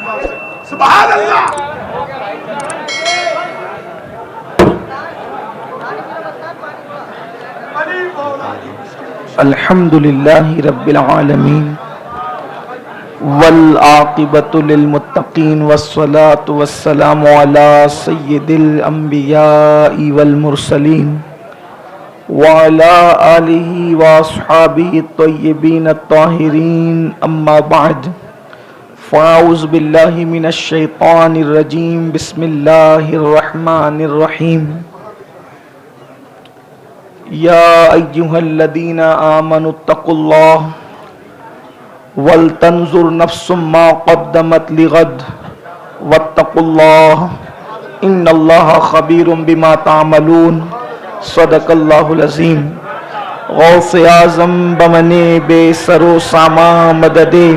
سبحان اللہ. الحمدللہ رب العالمین والعاقبۃ للمتقین والصلاة والسلام علی سید الانبیاء والمرسلین وعلی آلہ واصحابہ الطیبین الطاہرین. اما بعد فاعوذ باللہ من الشیطان الرجیم. بسم اللہ الرحمن الرحیم. یا ایہا الذین آمنوا اتقوا اللہ ولتنظر نفس ما قدمت لغد واتقوا اللہ ان اللہ خبیر بما تعملون. صدق اللہ العظیم. غوث اعظم بمنے بے سر و ساما مددے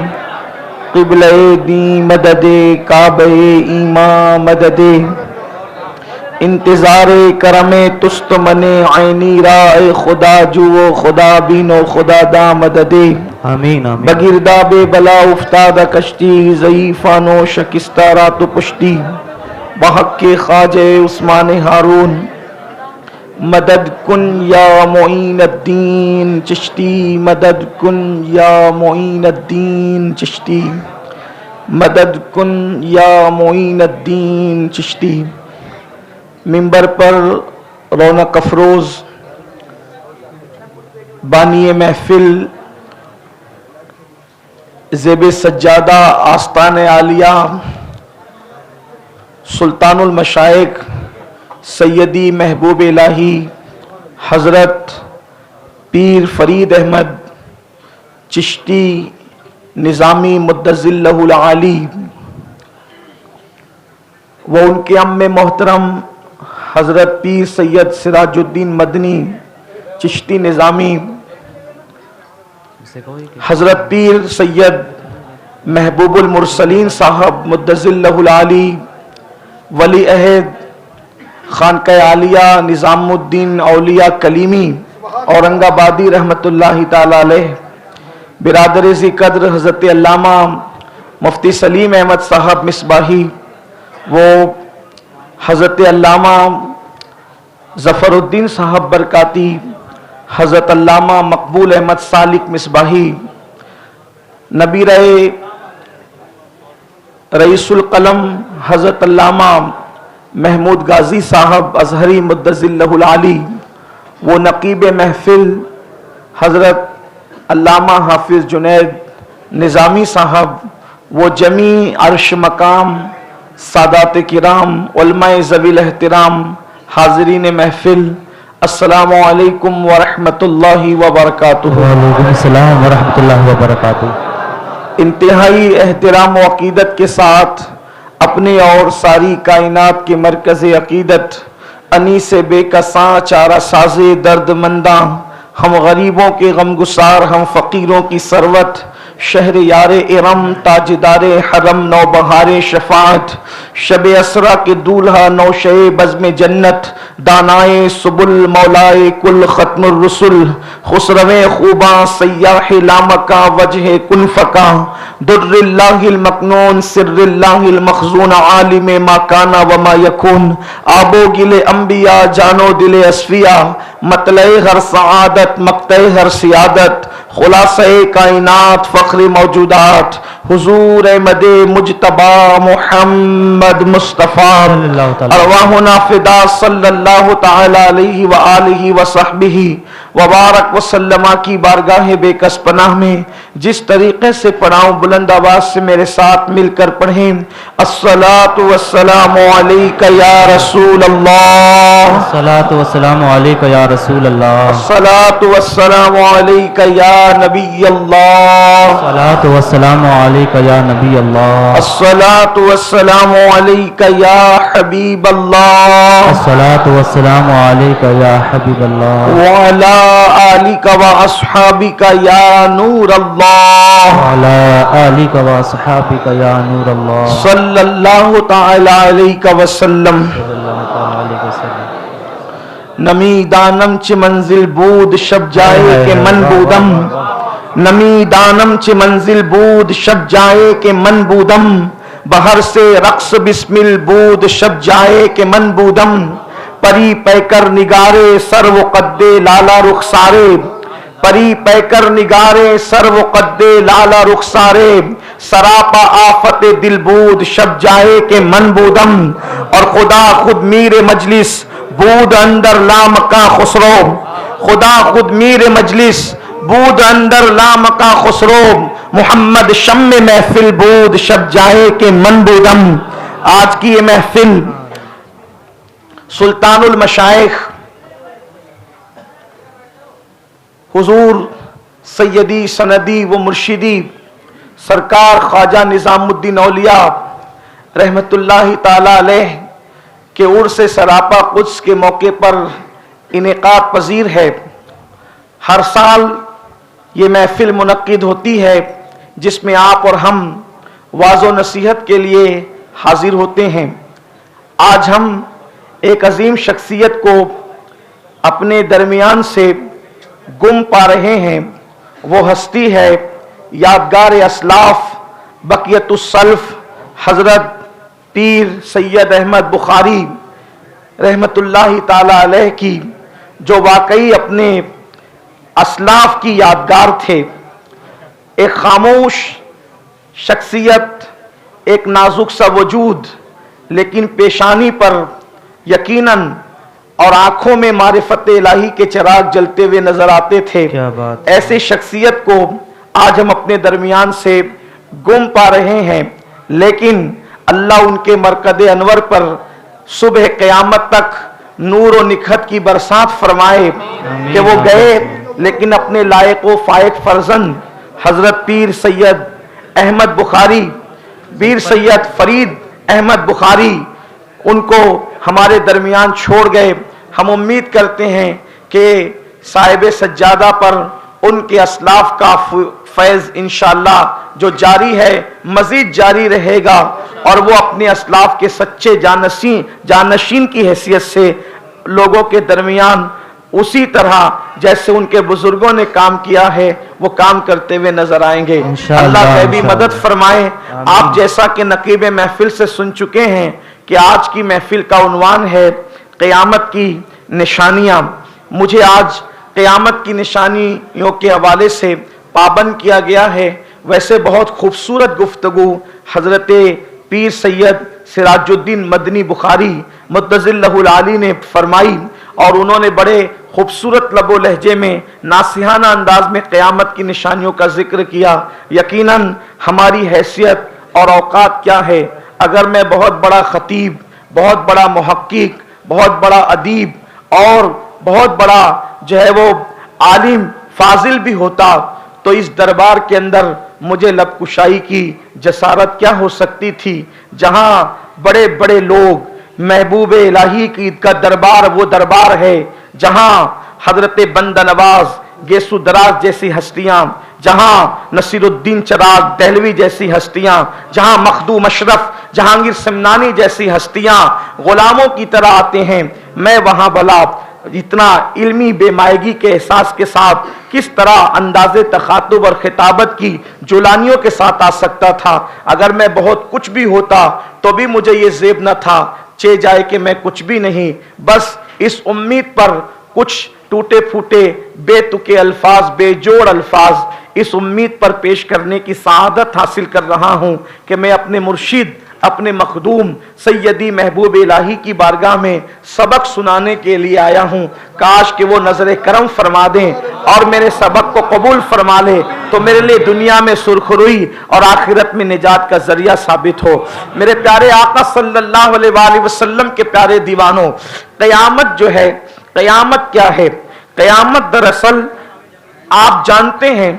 قبلہ دی مددے کعبہ ایمان مددے انتظار کرم تست منے عینی رائے خدا جو خدا بینو خدا دا مددے. آمین آمین. بگرداب بلا افتادہ کشتی ضعیفانو شکستہ رات و پشتی بحق کے خواجہ عثمان ہارون مدد کن یا معین الدین چشتی. مدد کن یا معین الدین چشتی. مدد کن یا معین الدین چشتی. منبر پر رونق افروز بانی محفل زیب سجادہ آستان عالیہ سلطان المشائق سیدی محبوب الہی حضرت پیر فرید احمد چشتی نظامی مدظل اللہ العالی وہ ان کے عم محترم حضرت پیر سید سراج الدین مدنی چشتی نظامی، حضرت پیر سید محبوب المرسلین صاحب مدظل اللہ العالی ولی عہد خانقہ عالیہ نظام الدین اولیاء کلیمی اورنگ آبادی رحمت اللہ تعالی علیہ، برادر ذی قدر حضرت علامہ مفتی سلیم احمد صاحب مصباحی، وہ حضرت علامہ ظفر الدین صاحب برکاتی، حضرت علامہ مقبول احمد سالک مصباحی، نبی رئیس القلم حضرت علامہ محمود غازی صاحب ازہری مدظل اللہ العالی، وہ نقیب محفل حضرت علامہ حافظ جنید نظامی صاحب، وہ جمیع عرش مقام سادات کرام علماء ذوی الاحترام حاضرین محفل، السلام علیکم ورحمۃ اللہ وبرکاتہ. وعلیکم السلام ورحمۃ اللہ وبرکاتہ. انتہائی احترام و عقیدت کے ساتھ اپنے اور ساری کائنات کے مرکز عقیدت انیس بے کساں چارہ ساز درد منداں، ہم غریبوں کے غم گسار، ہم فقیروں کی ثروت، شہر یار ارم تاجدار حرم نوبہار شفاعت، شب اسرا کے دولہا نوشے بزم جنت، دانائے سبل مولائے کل ختم الرسل، خسرو خوباں سیاح لامکا وجہ کنفکا، در اللہ المکنون سر اللہ المخزون عالم ما کانا وما یکون، آب و گل انبیاء جانو دل اصفیاء، مطلع ہر سعادت مقطع ہر سیادت، خلاصہ کائنات فخر موجودات، حضور احمد مجتبی محمد مصطفیٰ، ارواحنا فدا صلی اللہ تعالی علیہ وآلہ وصحبہ وبارک وسلم کی بارگاہ بے کس پناہ میں جس طریقے سے پڑھاؤں بلند آواز سے میرے ساتھ مل کر پڑھیں. الصلاۃ والسلام علیک یا رسول اللہ، الصلاۃ والسلام علیک یا رسول اللہ، الصلاۃ والسلام علیک یا نبی اللہ، الصلاۃ والسلام علیک یا نبی اللہ، الصلاۃ والسلام علیک یا حبیب اللہ، الصلاۃ والسلام علیک یا حبیب اللہ، وعلی آلک و اصحابک یا نور اللہ، وعلی آلک و اصحابک یا نور اللہ، صلی اللہ تعالی علیہ وسلم. صلی اللہ تعالی علیہ وسلم. نمی دانم چ منزل بود شب جائے کہ من بودم، نمی دانم چ منزل بود شب جائے کہ من بودم، बहर से रक्स बिस्मिल बूद शब जाए के मन बूदम परी पैकर निगारे सर्व कद्दे लाला रुखसारे परी पैकर निगारे सर्व कद्दे लाला रुखसारे सरापा आफत दिलबूद शब जाए के मन बूदम और खुदा खुद मीर मजलिस बूद अंदर लामका खुसरो खुदा खुद मीर मजलिस बूद अंदर लामका खुसरो मोहम्मद शम्मे महफिल बूद शब जाए के मन बूदम। आज की ये महफिल सुल्तानुल मशाइख हुजूर सैयदी सनदी व मुर्शिदी सरकार ख्वाजा निजामुद्दीन औलिया रहमतुल्लाहि ताला अलैह के उर्स सरापा कुद्स के मौके पर इनेकाद पजीर है। हर साल ये महफिल मुनक्किद होती है जिसमें आप और हम वाज़ो नसीहत के लिए हाजिर होते हैं। आज हम एक अजीम शख्सियत को अपने दरमियान से गुम पा रहे हैं। वो हस्ती है यादगार असलाफ बक़ियतुस्सल्फ हज़रत पीर सैयद अहमद बुखारी रहमतुल्लाहि ताला अलैह की, जो वाकई अपने असलाफ की यादगार थे। एक खामोश शख्सियत, एक नाजुक सा वजूद, लेकिन पेशानी पर यकीनन और आंखों में मारिफत इलाही के चिराग जलते हुए नजर आते थे। क्या बात। ऐसे शख्सियत को आज हम अपने दरमियान से गुम पा रहे हैं, लेकिन अल्लाह उनके मरकद अनवर पर सुबह क़यामत तक नूर और निखत की बरसात फरमाए कि वो गए लेकिन अपने लायक व फायक फर्जंद हजरत पीर सैयद अहमद बुखारी, पीर सैयद फरीद अहमद बुखारी, उनको हमारे दरमियान छोड़ गए। हम उम्मीद करते हैं कि साहिब सज्जादा पर उनके असलाफ का फैज़ इंशाअल्लाह जो जारी है मजीद जारी रहेगा और वो अपने असलाफ के सच्चे जानशीन की हैसियत से लोगों के दरमियान उसी तरह जैसे उनके बुजुर्गों ने काम किया है वो काम करते हुए नजर आएंगे। अल्लाह कभी मदद फरमाए। आप जैसा कि नकीब महफिल से सुन चुके हैं कि आज की महफिल का उन्वान है क़यामत की निशानियां। मुझे आज क़यामत की निशानियों के हवाले से पाबंद किया गया है। वैसे बहुत खूबसूरत गुफ्तगू हजरत पीर सैयद सिराजुद्दीन मदनी बुखारी मुत्तज़िल्लहुल आली ने फरमाई और उन्होंने बड़े खूबसूरत लबो लहजे में नासिहाना अंदाज में क़यामत की निशानियों का जिक्र किया। यकीनन हमारी हैसियत और औकात क्या है। अगर मैं बहुत बड़ा खतीब, बहुत बड़ा मुहक्किक, बहुत बड़ा अदीब और बहुत बड़ा जो है वो आलिम फाजिल भी होता तो इस दरबार के अंदर मुझे लबकुशाई की जसारत क्या हो सकती थी। जहां बड़े बड़े लोग, महबूब इलाही की का दरबार वो दरबार है जहां हजरत बंदा नवाज गेसु दराज जैसी हस्तियां, जहां नसीरुद्दीन चिराग दहलवी जैसी हस्तियां, जहां मखदूम अशरफ जहांगीर समनानी जैसी हस्तियां गुलामों की तरह आते हैं, मैं वहां भला इतना इल्मी बेमायगी के एहसास के साथ किस तरह अंदाजे तखातुब और खिताबत की जुलानियों के साथ आ सकता था। अगर मैं बहुत कुछ भी होता तो भी मुझे ये ज़ेब न था चे जाए कि मैं कुछ भी नहीं, बस इस उम्मीद पर कुछ टूटे फूटे बेतुके अल्फाज, बेजोड़ अल्फाज इस उम्मीद पर पेश करने की सआदत हासिल कर रहा हूं कि मैं अपने मुर्शिद, अपने मखदूम सैयदी महबूब इलाही की बारगाह में सबक सुनाने के लिए आया हूं। काश कि वो नजर करम फरमा दें और मेरे सबक को कबूल फरमा ले तो मेरे लिए दुनिया में सुरखरुई और आखिरत में निजात का जरिया साबित हो। मेरे प्यारे आका सल्लल्लाहु अलैहि वसल्लम के प्यारे दीवानों, क़यामत जो है, क़यामत क्या है? क़यामत दरअसल आप जानते हैं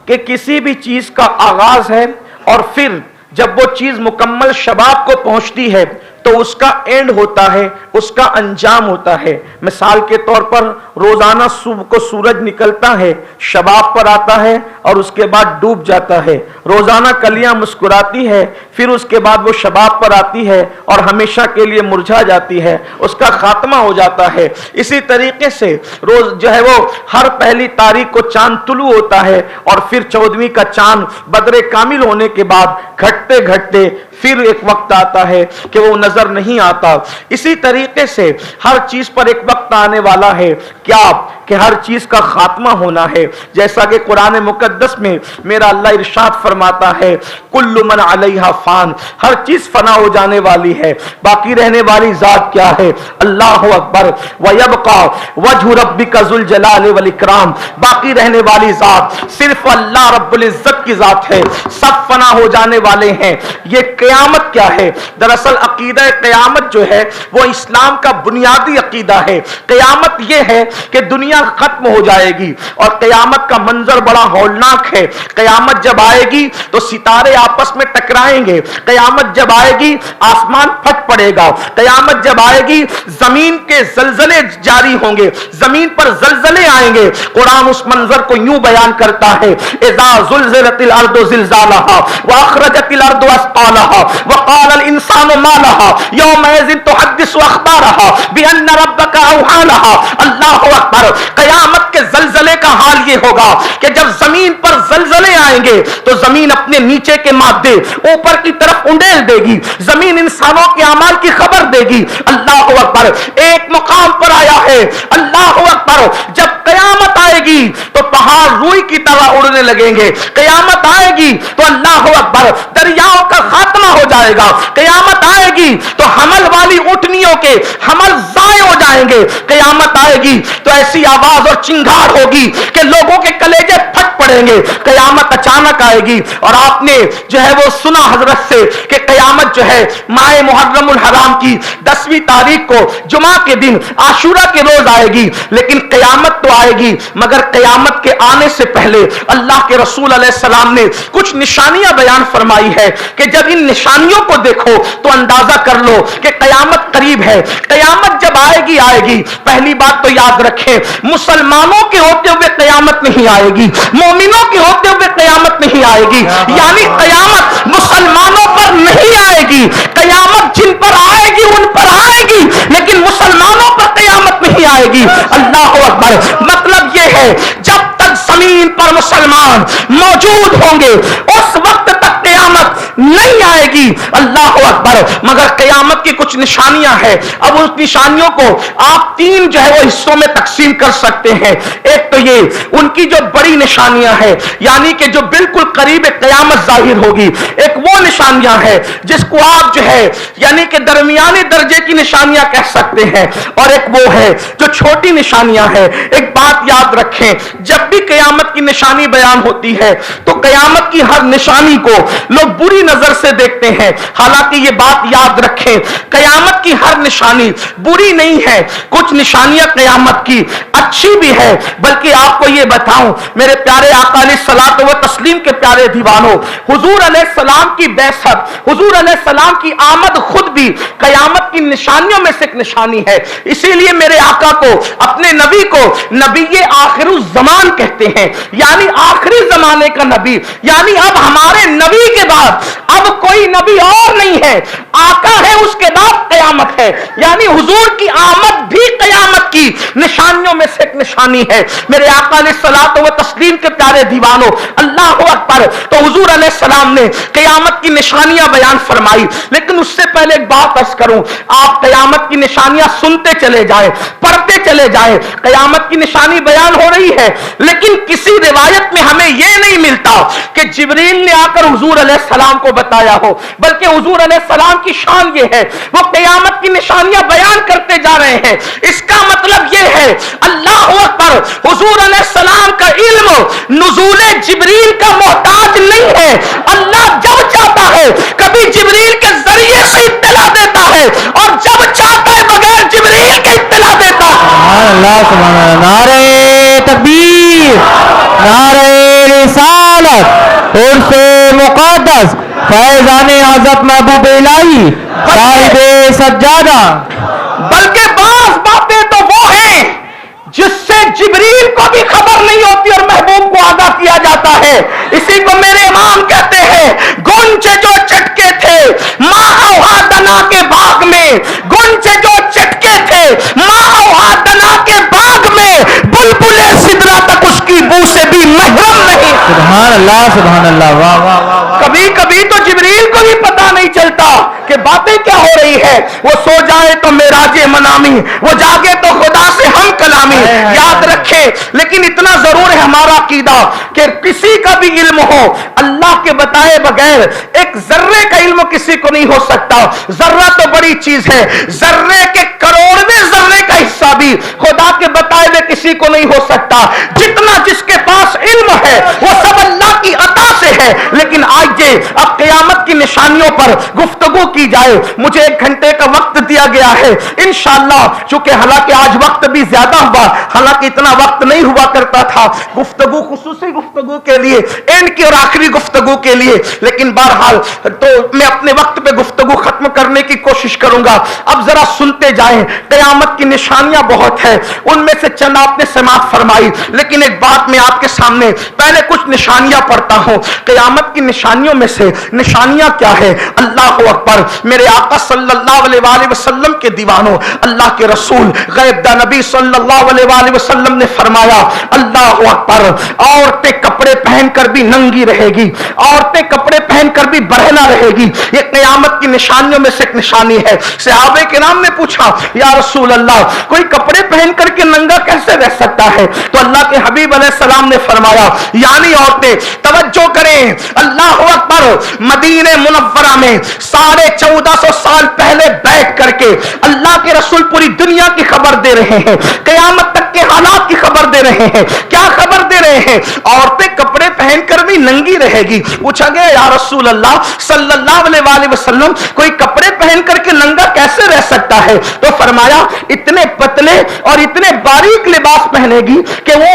कि किसी भी चीज का आगाज है और फिर जब वो चीज मुकम्मल शबाब को पहुंचती है तो उसका एंड होता है, उसका अंजाम होता है। मिसाल के तौर पर रोजाना सुबह को सूरज निकलता है, शबाब पर आता है और उसके बाद डूब जाता है। रोजाना कलियां मुस्कुराती है, फिर उसके बाद वो शबाब पर आती है और हमेशा के लिए मुरझा जाती है, उसका खात्मा हो जाता है। इसी तरीके से रोज जो है वो हर पहली तारीख को चांद तुलू होता है और फिर 14वीं का चांद बदरे कामिल होने के बाद घटते घटते फिर एक वक्त आता है कि वो नजर नहीं आता। इसी तरीके से हर चीज पर एक वक्त आने वाला है, क्या कि हर चीज का खात्मा होना है। जैसा कि कुरान मुकद्दस में मेरा अल्लाह इरशाद फरमाता है, कुल्लु मन अलैहा फान, हर चीज फना हो जाने वाली है, बाकी रहने वाली जात क्या है? अल्लाहु अकबर। वयबका वजहु रब्बिका जुल जलाल वल इकराम, बाकी रहने वाली जात सिर्फ अल्लाह रब्बुल इज्जत की जात है, सब फना हो जाने वाले हैं। ये क़यामत क्या है? दरअसल अकीदा क़यामत जो है वो इस्लाम का बुनियादी अकीदा है। क़यामत ये है कि दुनिया खत्म हो जाएगी और क़यामत का मंजर बड़ा हौलनाक है। क़यामत जब आएगी तो सितारे आपस में टकराएंगे, क़यामत जब आएगी आसमान फट पड़ेगा, क़यामत जब आएगी जमीन के ज़लज़ले जारी होंगे, जमीन पर ज़लज़ले आएंगे। कुरान उस मंजर को यूं बयान करता है, इज़ा ज़ुलज़िलतिल अर्दु ज़िलज़ालहा व अख़रजतिल अर्दु अस्क़ालहा व क़ालल इंसानु मा लहा यौमइज़िन तुहद्दिसु अख़बारहा बिअन्ना रब्बका औहा लहा। अल्लाहु अकबर। क़यामत के ज़लज़ले का हाल ये होगा कि जब जमीन पर ज़लज़ले आएंगे तो जमीन अपने नीचे के मादे ऊपर की तरफ उंडेल देगी, जमीन इंसानों के अमाल की खबर देगी। अल्लाहु अकबर। एक मुकाम पर आया है, अल्लाहु अकबर, जब क़यामत आएगी तो पहाड़ रूई की तरह उड़ने लगेंगे, क़यामत आएगी तो अल्लाहु अकबर दरियाओं का खात्मा हो जाएगा, क़यामत आएगी तो हमल वाली ऊँटनियों के हमल ज़ाय हो जाएंगे, क़यामत आएगी तो ऐसी आवाज और चिंगार होगी कि लोगों के कलेजे फट पड़ेंगे। क़यामत अचानक आएगी और आपने जो है वो सुना हजरत से कि क़यामत जो है माह मुहर्रमुल हराम की 10वीं तारीख को जुमा के दिन आशूरा के रोज आएगी। लेकिन क़यामत तो आएगी मगर क़यामत के आने से पहले अल्लाह के रसूल अलैहिस्सलाम ने कुछ निशानियां बयान फरमाई है कि जब इन निशानियों को देखो तो अंदाजा कर लो कि क़यामत करीब है। क़यामत जब आएगी आएगी, पहली बात तो याद रखें, मुसलमानों के होते हुए क़यामत नहीं आएगी, मोमिनों के होते हुए क़यामत नहीं आएगी। यानी क़यामत मुसलमानों पर नहीं आएगी, क़यामत जिन पर आएगी उन पर आएगी, लेकिन मुसलमानों पर क़यामत नहीं आएगी। अल्लाहु अकबर। मतलब यह है जब तक जमीन पर मुसलमान मौजूद होंगे उस वक्त तक क़यामत नहीं आएगी। अल्लाहु अकबर। मगर क़यामत की कुछ निशानियां हैं। अब उस निशानियों को आप तीन जो है वो हिस्सों में तकसीम कर सकते हैं। एक तो ये उनकी जो बड़ी निशानियां हैं, यानी कि जो बिल्कुल करीब क़यामत जाहिर होगी। एक वो निशानियां हैं जिसको आप जो है यानी कि दरमियाने दर्जे की निशानियां कह सकते हैं, और एक वो है जो छोटी निशानियां हैं। एक बात याद रखें, जब भी क़यामत की निशानी बयान होती है तो क़यामत की हर निशानी को लोग बुरी नजर से देखते हैं। हालांकि ये बात याद रखें, क़यामत की हर निशानी बुरी नहीं है, कुछ निशानियां क़यामत की अच्छी भी है। बल्कि आपको ये बताऊं मेरे प्यारे आका अलैहिस्सलातु व तस्लीम के प्यारे दीवानों, हुजूर अलैहिस्सलाम की बैसत, हुजूर अलैहिस्सलाम की आमद खुद भी क़यामत की निशानियों में से एक निशानी है। इसीलिए मेरे आका को, अपने नबी को नबी आखिरुज़ ज़मान कहते हैं, यानी आखिरी जमाने का नबी। यानी अब हमारे नबी के बाद अब कोई नबी और नहीं है, आका है, उसके बाद क़यामत है। यानी हुजूर की आमद भी क़यामत की निशानियों में से एक निशानी है। मेरे आका अलैहिस्सलातु व तस्लीम के प्यारे दीवानों, अल्लाहु अकबर। तो हुजूर अलैहिस्सलाम ने क़यामत की निशानियां बयान फरमाई। लेकिन उससे पहले एक बात अर्ज करूं, आप क़यामत की निशानियां सुनते चले जाएं, पढ़ते चले जाएं। क़यामत की निशानी बयान हो रही है, लेकिन किसी रिवायत में हमें यह नहीं मिलता कि जिब्रील ने आकर हुजूर अलैहिस्सलाम को बताया हो, बल्कि हुजूर अलैहिस्सलाम की शान ये है, वो क़यामत की निशानियां बयान करते जा रहे हैं। इसका मतलब यह है, अल्लाहु अकबर, हुजूर अलैहिस्सलाम का इल्म नुज़ूले जिब्रील का मोहताज नहीं है। अल्लाह जब चाहता है कभी जिब्रील के जरिए से इत्तला देता है, और जब चाहता है बगैर जिब्रील के इत्तला देता है। अल्लाह सुभान अल्लाह। नारे तकबीर, नारे रिसालत, उर्से मुक़द्दस, फैज़ाने हज़रत महबूब इलाही साहिबे सज्जादा। बल्कि बाज़ बातें तो वो हैं जिससे जिब्रील को भी खबर नहीं होती और महबूब को आगाह किया जाता है। इसी को मेरे इमाम कहते हैं, गुंचे जो चटके थे माहौहादना के बाग में, गुंचे जो चटके थे माहौहादना के बाग में, बुलबुले सिदरा तक उसकी बू से भी महरम नहीं। सुभान अल्लाह, सुभान अल्लाह, वाह वाह वाह। कभी कभी तो जिब्रील को भी पता नहीं चलता कि बातें क्या हो रही है। वो सो जाए तो मेराजे मनामी, वो जागे तो खुदा से हम कलामी। याद रखे, लेकिन इतना जरूर है हमारा अकीदा कि किसी का भी इल्म हो, अल्लाह के बताए बगैर एक जर्रे का इल्म किसी को नहीं हो सकता। जर्रा तो बड़ी चीज है, जर्रे के करोड़वें जर्रे का हिस्सा भी खुदा के बताए हुए किसी को नहीं हो सकता। जितना जिसके पास इल्म है वो सब अल्लाह की अता से है। लेकिन आज अब क़यामत की निशानियों पर गुफ्तगू की जाए। मुझे 1 घंटे का वक्त दिया गया है इंशाअल्लाह, चूंकि हालांकि आज वक्त भी ज्यादा हुआ, हालांकि इतना वक्त नहीं हुआ करता था गुफ्तगू, खुसूसी गुफ्तगू के लिए, एंड की और आखिरी गुफ्तगू के लिए। लेकिन बहरहाल तो मैं अपने वक्त पे गुफ्तगू खत्म करने की कोशिश करूंगा। अब जरा सुनते जाएं, क़यामत की निशानियां बहुत है, उनमें से चंद आपने समाअत फरमाई। लेकिन एक बात मैं आपके सामने पहले कुछ निशानियां पढ़ता हूं। क़यामत की निशानियों में से निशानियां क्या है? अल्लाह अकबर, मेरे आका सल्लल्लाहु अलैहि वसल्लम के दीवानों, अल्लाह के रसूल गैब दा नबी सल्लल्लाहु अलैहि वसल्लम ने फरमाया, अल्लाह अकबर, औरतें कपड़े पहनकर भी नंगी रहेगी, औरतें कपड़े पहनकर भी बरहना रहेगी। ये क़यामत की निशानियों में से एक निशानी है। सहाबे के नाम ने पूछा, या रसूल अल्लाह, कोई कपड़े पहन करके नंगा कैसे रह सकता है? तो अल्लाह के हबीब अलैहिस्सलाम ने फरमाया, यानी औरतें तवज्जो करें, अल्लाह अकबर, मदीने मुनव्वरा में 1450 साल पहले बैठ करके अल्लाह के रसूल पूरी दुनिया की खबर दे रहे हैं, क़यामत तक के हालात की खबर दे रहे हैं। क्या खबर दे रहे हैं? औरतें कपड़े पहनकर भी नंगी रहेगी। पूछा गया, या रसूल अल्लाह सल्लल्लाहु अलैहि वसल्लम, कोई कपड़े पहन करके नंगा कैसे रह सकता है? तो फरमाया, इतने पतले और इतने बारीक लिबास पहनेगी कि वो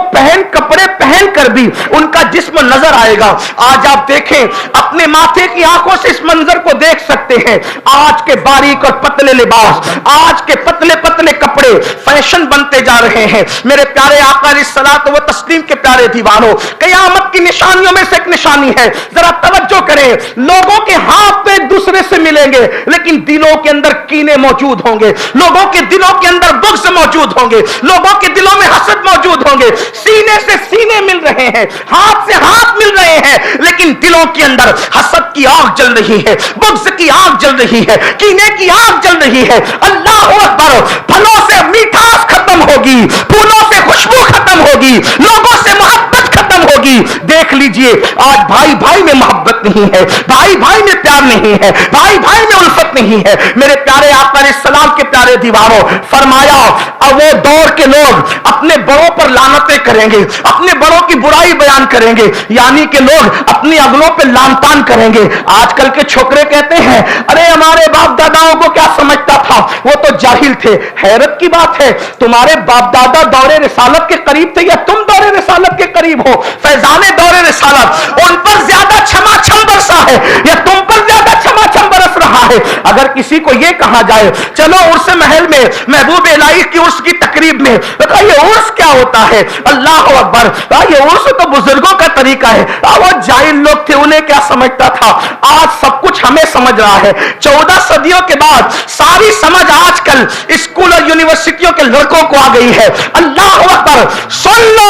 कपड़े पहनकर भी उनका जिस्म नजर आएगा। आज आप देखें, अपने माथे की आंखों से इस मंजर को देख सकते हैं। आज के बारीक और पतले लिबास, आज के पतले पतले कपड़े फैशन बनते जा रहे हैं। मेरे प्यारे आका अलैहिस्सलातु व तस्लीम के प्यारे दीवानों, क़यामत की निशानियों में से एक निशानी है, जरा तवज्जो करें, लोगों के हाथ तो एक दूसरे से मिलेंगे, लेकिन दिलों के अंदर कीने मौजूद होंगे, लोगों के दिलों के अंदर बुग़्ज़ मौजूद होंगे, लोगों के दिलों में हसद मौजूद होंगे। सीने से सीने मिल रहे हैं, हाथ से हाथ मिल रहे हैं, लेकिन दिलों के अंदर हसद की आग जल रही है, बुग़्ज़ की आग जल रही है, कीने की आग जल रही है। अल्लाह अकबर, फलों से मिठास खत्म होगी, फूलों से खुशबू खत्म होगी, लोगों से मोहब्बत खत्म होगी। देख लीजिए, आज भाई भाई में मोहब्बत नहीं है, भाई भाई में प्यार नहीं है, भाई भाई में उल्फत नहीं है। मेरे प्यारे आका अलैहिस्सलाम के प्यारे दीवारों, फरमाया, अब वो दौर के लोग अपने बड़ों पर लानतें करेंगे, अपने बड़ों की बुराई बयान करेंगे, यानी कि लोग अपनी अगलों पे लानतान करेंगे। आजकल के छोकरे कहते हैं, अरे हमारे बाप दादाओं को क्या समझता था, वो तो जाहिल थे। हैरत की बात है, तुम्हारे बाप दादा दौरे रिसालत के करीब थे या तुम दौरे रिसालत के करीब हो? फैजाने दौरे रिसालत, उन पर ज्यादा छमाछम बरसा है या तुम पर ज्यादा छमाछम बरस रहा है? अगर किसी को यह कहा जाए, चलो उर्स महल में महबूब इलाही की उर्स की तकरीब में, बताइए उर्स क्या होता है? अल्लाह अकबर, ये उर्स तो बुजुर्गों का तरीका है। वो जाहिल लोग थे, उन्हें क्या समझता था? आज सब कुछ हमें समझ रहा है। 14 सदियों के बाद सारी समझ आजकल स्कूल और यूनिवर्सिटियों के लड़कों को आ गई है। अल्लाह अकबर, सुन लो,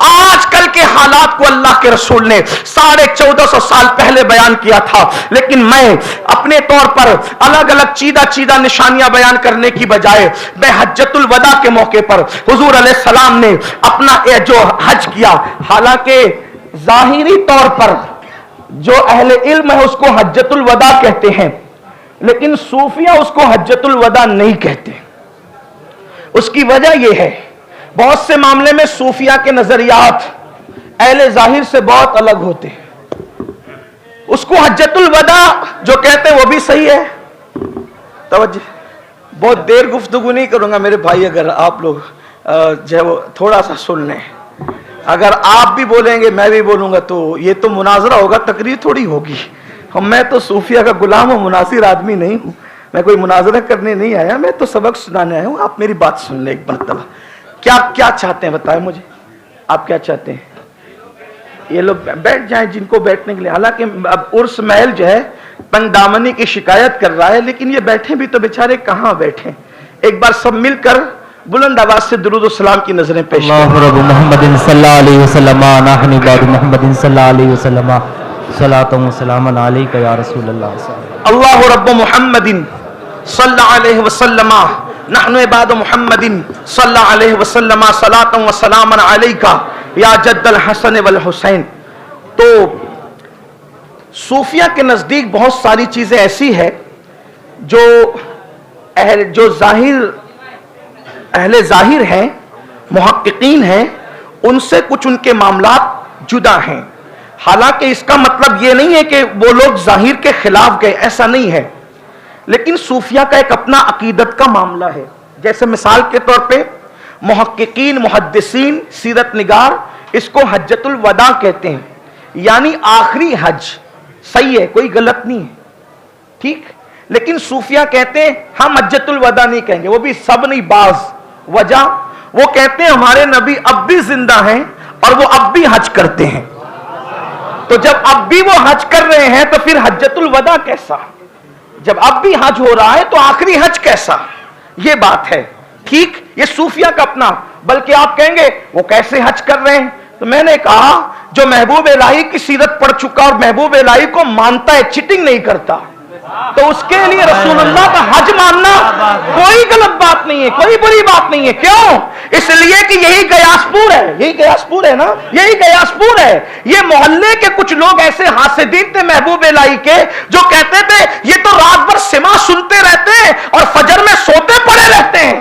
आजकल के हालात को अल्लाह के रसूल ने 1450 साल पहले बयान किया था। लेकिन मैं अपने तौर पर अलग अलग चीदा चीदा निशानियां बयान करने की बजाय मैं हज्जतुल वदा के मौके पर हुजूर अलैहिस्सलाम ने अपना जो हज किया, हालांकि जाहिरी तौर पर जो अहले इल्म है उसको हज्जतुल वदा कहते हैं, लेकिन सूफिया उसको हज्जतुल वदा नहीं कहते। उसकी वजह यह है, बहुत से मामले में सूफिया के नजरियात अहले जाहिर से बहुत अलग होते हैं। उसको हज्जतुल वदा जो कहते हैं वो भी सही है। तवज्जो, बहुत देर गुफ्तगू नहीं करूंगा मेरे भाई, अगर आप लोग जो है वो थोड़ा सा सुन लें। अगर आप भी बोलेंगे मैं भी बोलूंगा तो ये तो मुनाजरा होगा, तकरीर थोड़ी होगी। मैं तो सूफिया का गुलाम और मुनासिर आदमी नहीं हूं, मैं कोई मुनाजरा करने नहीं आया, मैं तो सबक सुनाने आया हूं। आप मेरी बात सुन लें एक मरतबा। क्या क्या चाहते हैं बताएं मुझे, आप क्या चाहते हैं? ये लोग बैठ जाएं जिनको बैठने के लिए। हालांकि अब उर्स महल जो है तंगदामनी की शिकायत कर रहा है, लेकिन ये बैठे भी तो बेचारे कहां बैठे। एक बार सब मिलकर बुलंद आवाज से दुरूद और सलाम की नजरें पेश करें। सलातु व सलामन अलैका या रसूल अल्लाह। अल्लाह रब्ब मुहम्मदिन सल्लल्लाहु अलैहि वसल्लम नहनु इबाद मुहम्मदिन सल्लल्लाहु अलैहि वसल्लम सलातु व सलामन अलैका या जद्दल हसन वल हुसैन। तो सूफिया के नजदीक बहुत सारी चीजें ऐसी है जो अहले जाहिर हैं, मुहक्किकीन हैं, उनसे कुछ उनके मामलात जुदा हैं। हालांकि इसका मतलब ये नहीं है कि वो लोग जाहिर के खिलाफ गए, ऐसा नहीं है, लेकिन सूफिया का एक अपना अकीदत का मामला है। जैसे मिसाल के तौर पे मुहक्किकीन, मुहद्दिसीन, सीरत निगार इसको हज्जतुल वदा कहते हैं, यानी आखिरी हज। सही है, कोई गलत नहीं है, ठीक। लेकिन सूफिया कहते हैं हम हज्जतुल वदा नहीं कहेंगे, वो भी सब नहीं, बाज। वजह वो कहते हैं हमारे नबी अब भी जिंदा हैं और वो अब भी हज करते हैं। तो जब अब भी वो हज कर रहे हैं तो फिर हज्जतुल वदा कैसा? जब अब भी हज हो रहा है तो आखिरी हज कैसा? ये बात है, ठीक। ये सूफिया का अपना। बल्कि आप कहेंगे वो कैसे हज कर रहे हैं? तो मैंने कहा जो महबूब इलाही की सीरत पढ़ चुका और महबूब इलाही को मानता है, चिटिंग नहीं करता, तो उसके लिए रसूलुल्लाह का हज मानना कोई गलत बात नहीं है, कोई बुरी बात नहीं है। क्यों? इसलिए कि यही गयासपुर है, यही गयासपुर है ना, यही गयासपुर है। ये मोहल्ले के कुछ लोग ऐसे हासिदीन थे महबूब इलाही के जो कहते थे ये तो रात भर सिमा सुनते रहते हैं और फजर में सोते पड़े रहते हैं।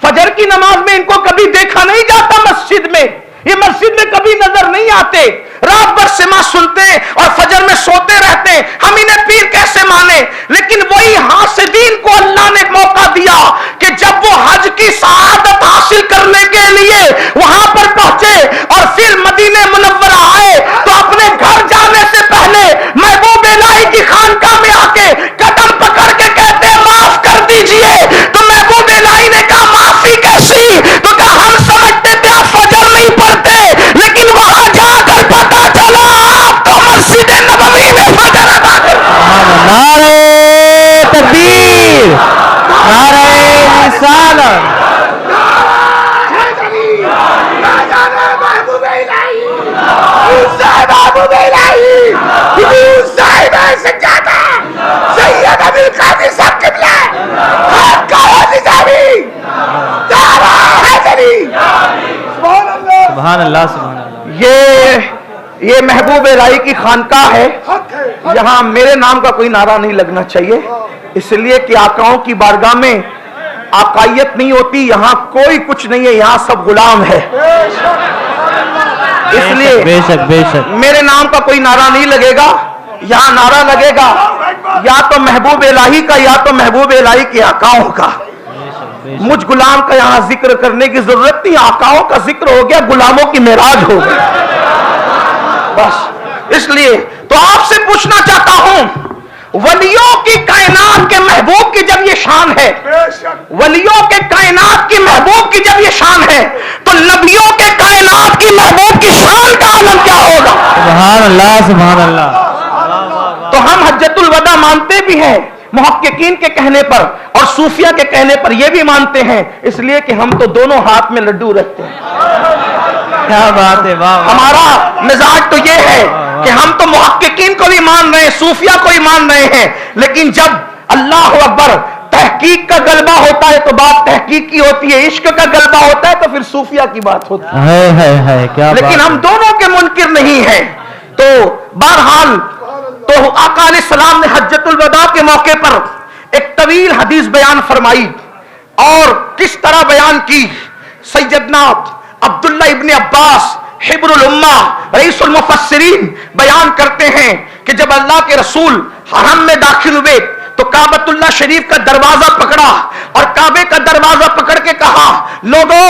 फजर की नमाज में इनको कभी देखा नहीं जाता मस्जिद में, ये मस्जिद में कभी नजर नहीं आते, रात भर सिमा सुनते और फजर में सोते रहते। हम इन्हें पीर कैसे माने? लेकिन वही हासिदीन को अल्लाह ने मौका दिया कि जब वो हज की सआदत हासिल करने के लिए वहां पर पहुंचे और फिर मदीने मुनव्वरा आए तो अपने घर जाने से पहले महबूब इलाही की खानकाह में आके कदम पकड़ के कहते माफ कर दीजिए। तो महबूब इलाही ने कहा माफी कैसी? तो कहा हम समझते थे आप फजर नहीं पढ़ते, लेकिन वहां जाकर पता चला आप तो मस्जिद नबवी में फजर अदा करते। नारे तकबीर, नारे रिसालत। सुभान अल्लाह, सुभान अल्लाह। ये महबूब इलाही की खानकाह है। यहाँ मेरे नाम का कोई नारा नहीं लगना चाहिए, इसलिए कि आकाओं की बारगाह में आकायत नहीं होती। यहाँ कोई कुछ नहीं है, यहाँ सब गुलाम है। इसलिए बेशक बेशक मेरे नाम का कोई नारा नहीं लगेगा। यहाँ नारा लगेगा या तो महबूब इलाही का या तो महबूब इलाही के आकाओं का। मुझ गुलाम का यहाँ जिक्र करने की जरूरत नहीं, आकाओं का जिक्र हो गया, गुलामों की मेराज हो गई बस। इसलिए तो आपसे पूछना चाहता हूं, वलियों की कायनात के महबूब की जब ये शान है, वलियों के कायनात की महबूब की जब ये शान है, तो नबियों के कायनात की महबूब की शान का आलम क्या होगा? सुभान अल्लाह, सुभान अल्लाह। तो हम हज्जतुल वदा मानते भी हैं मुहक्किकीन के कहने पर और सूफिया के कहने पर ये भी मानते हैं, इसलिए कि हम तो दोनों हाथ में लड्डू रखते हैं। क्या बात है, वाह। हमारा मिजाज तो ये है कि हम तो मुहक्किकीन को भी मान रहे हैं, सूफिया को भी मान रहे हैं, लेकिन जब अल्लाह अकबर तहकीक का गलबा होता है तो बात तहकीक की होती है, इश्क का गलबा होता है तो फिर सूफिया की बात होती है। क्या लेकिन हम दोनों के मुनकिर नहीं है। तो बहरहाल तो आका अलैहिस्सलाम ने हज्जतुल वदा के मौके पर एक तवील हदीस बयान फरमाई और किस तरह बयान की। सैयदना अब्दुल्ला इब्ने अब्बास हिब्रुल उम्मा रईसुल मुफस्सिरीन बयान करते हैं कि जब अल्लाह के रसूल हरम में दाखिल हुए तो काबतुल्लाह शरीफ का दरवाजा पकड़ा और काबे का दरवाजा पकड़ के कहा, लोगों,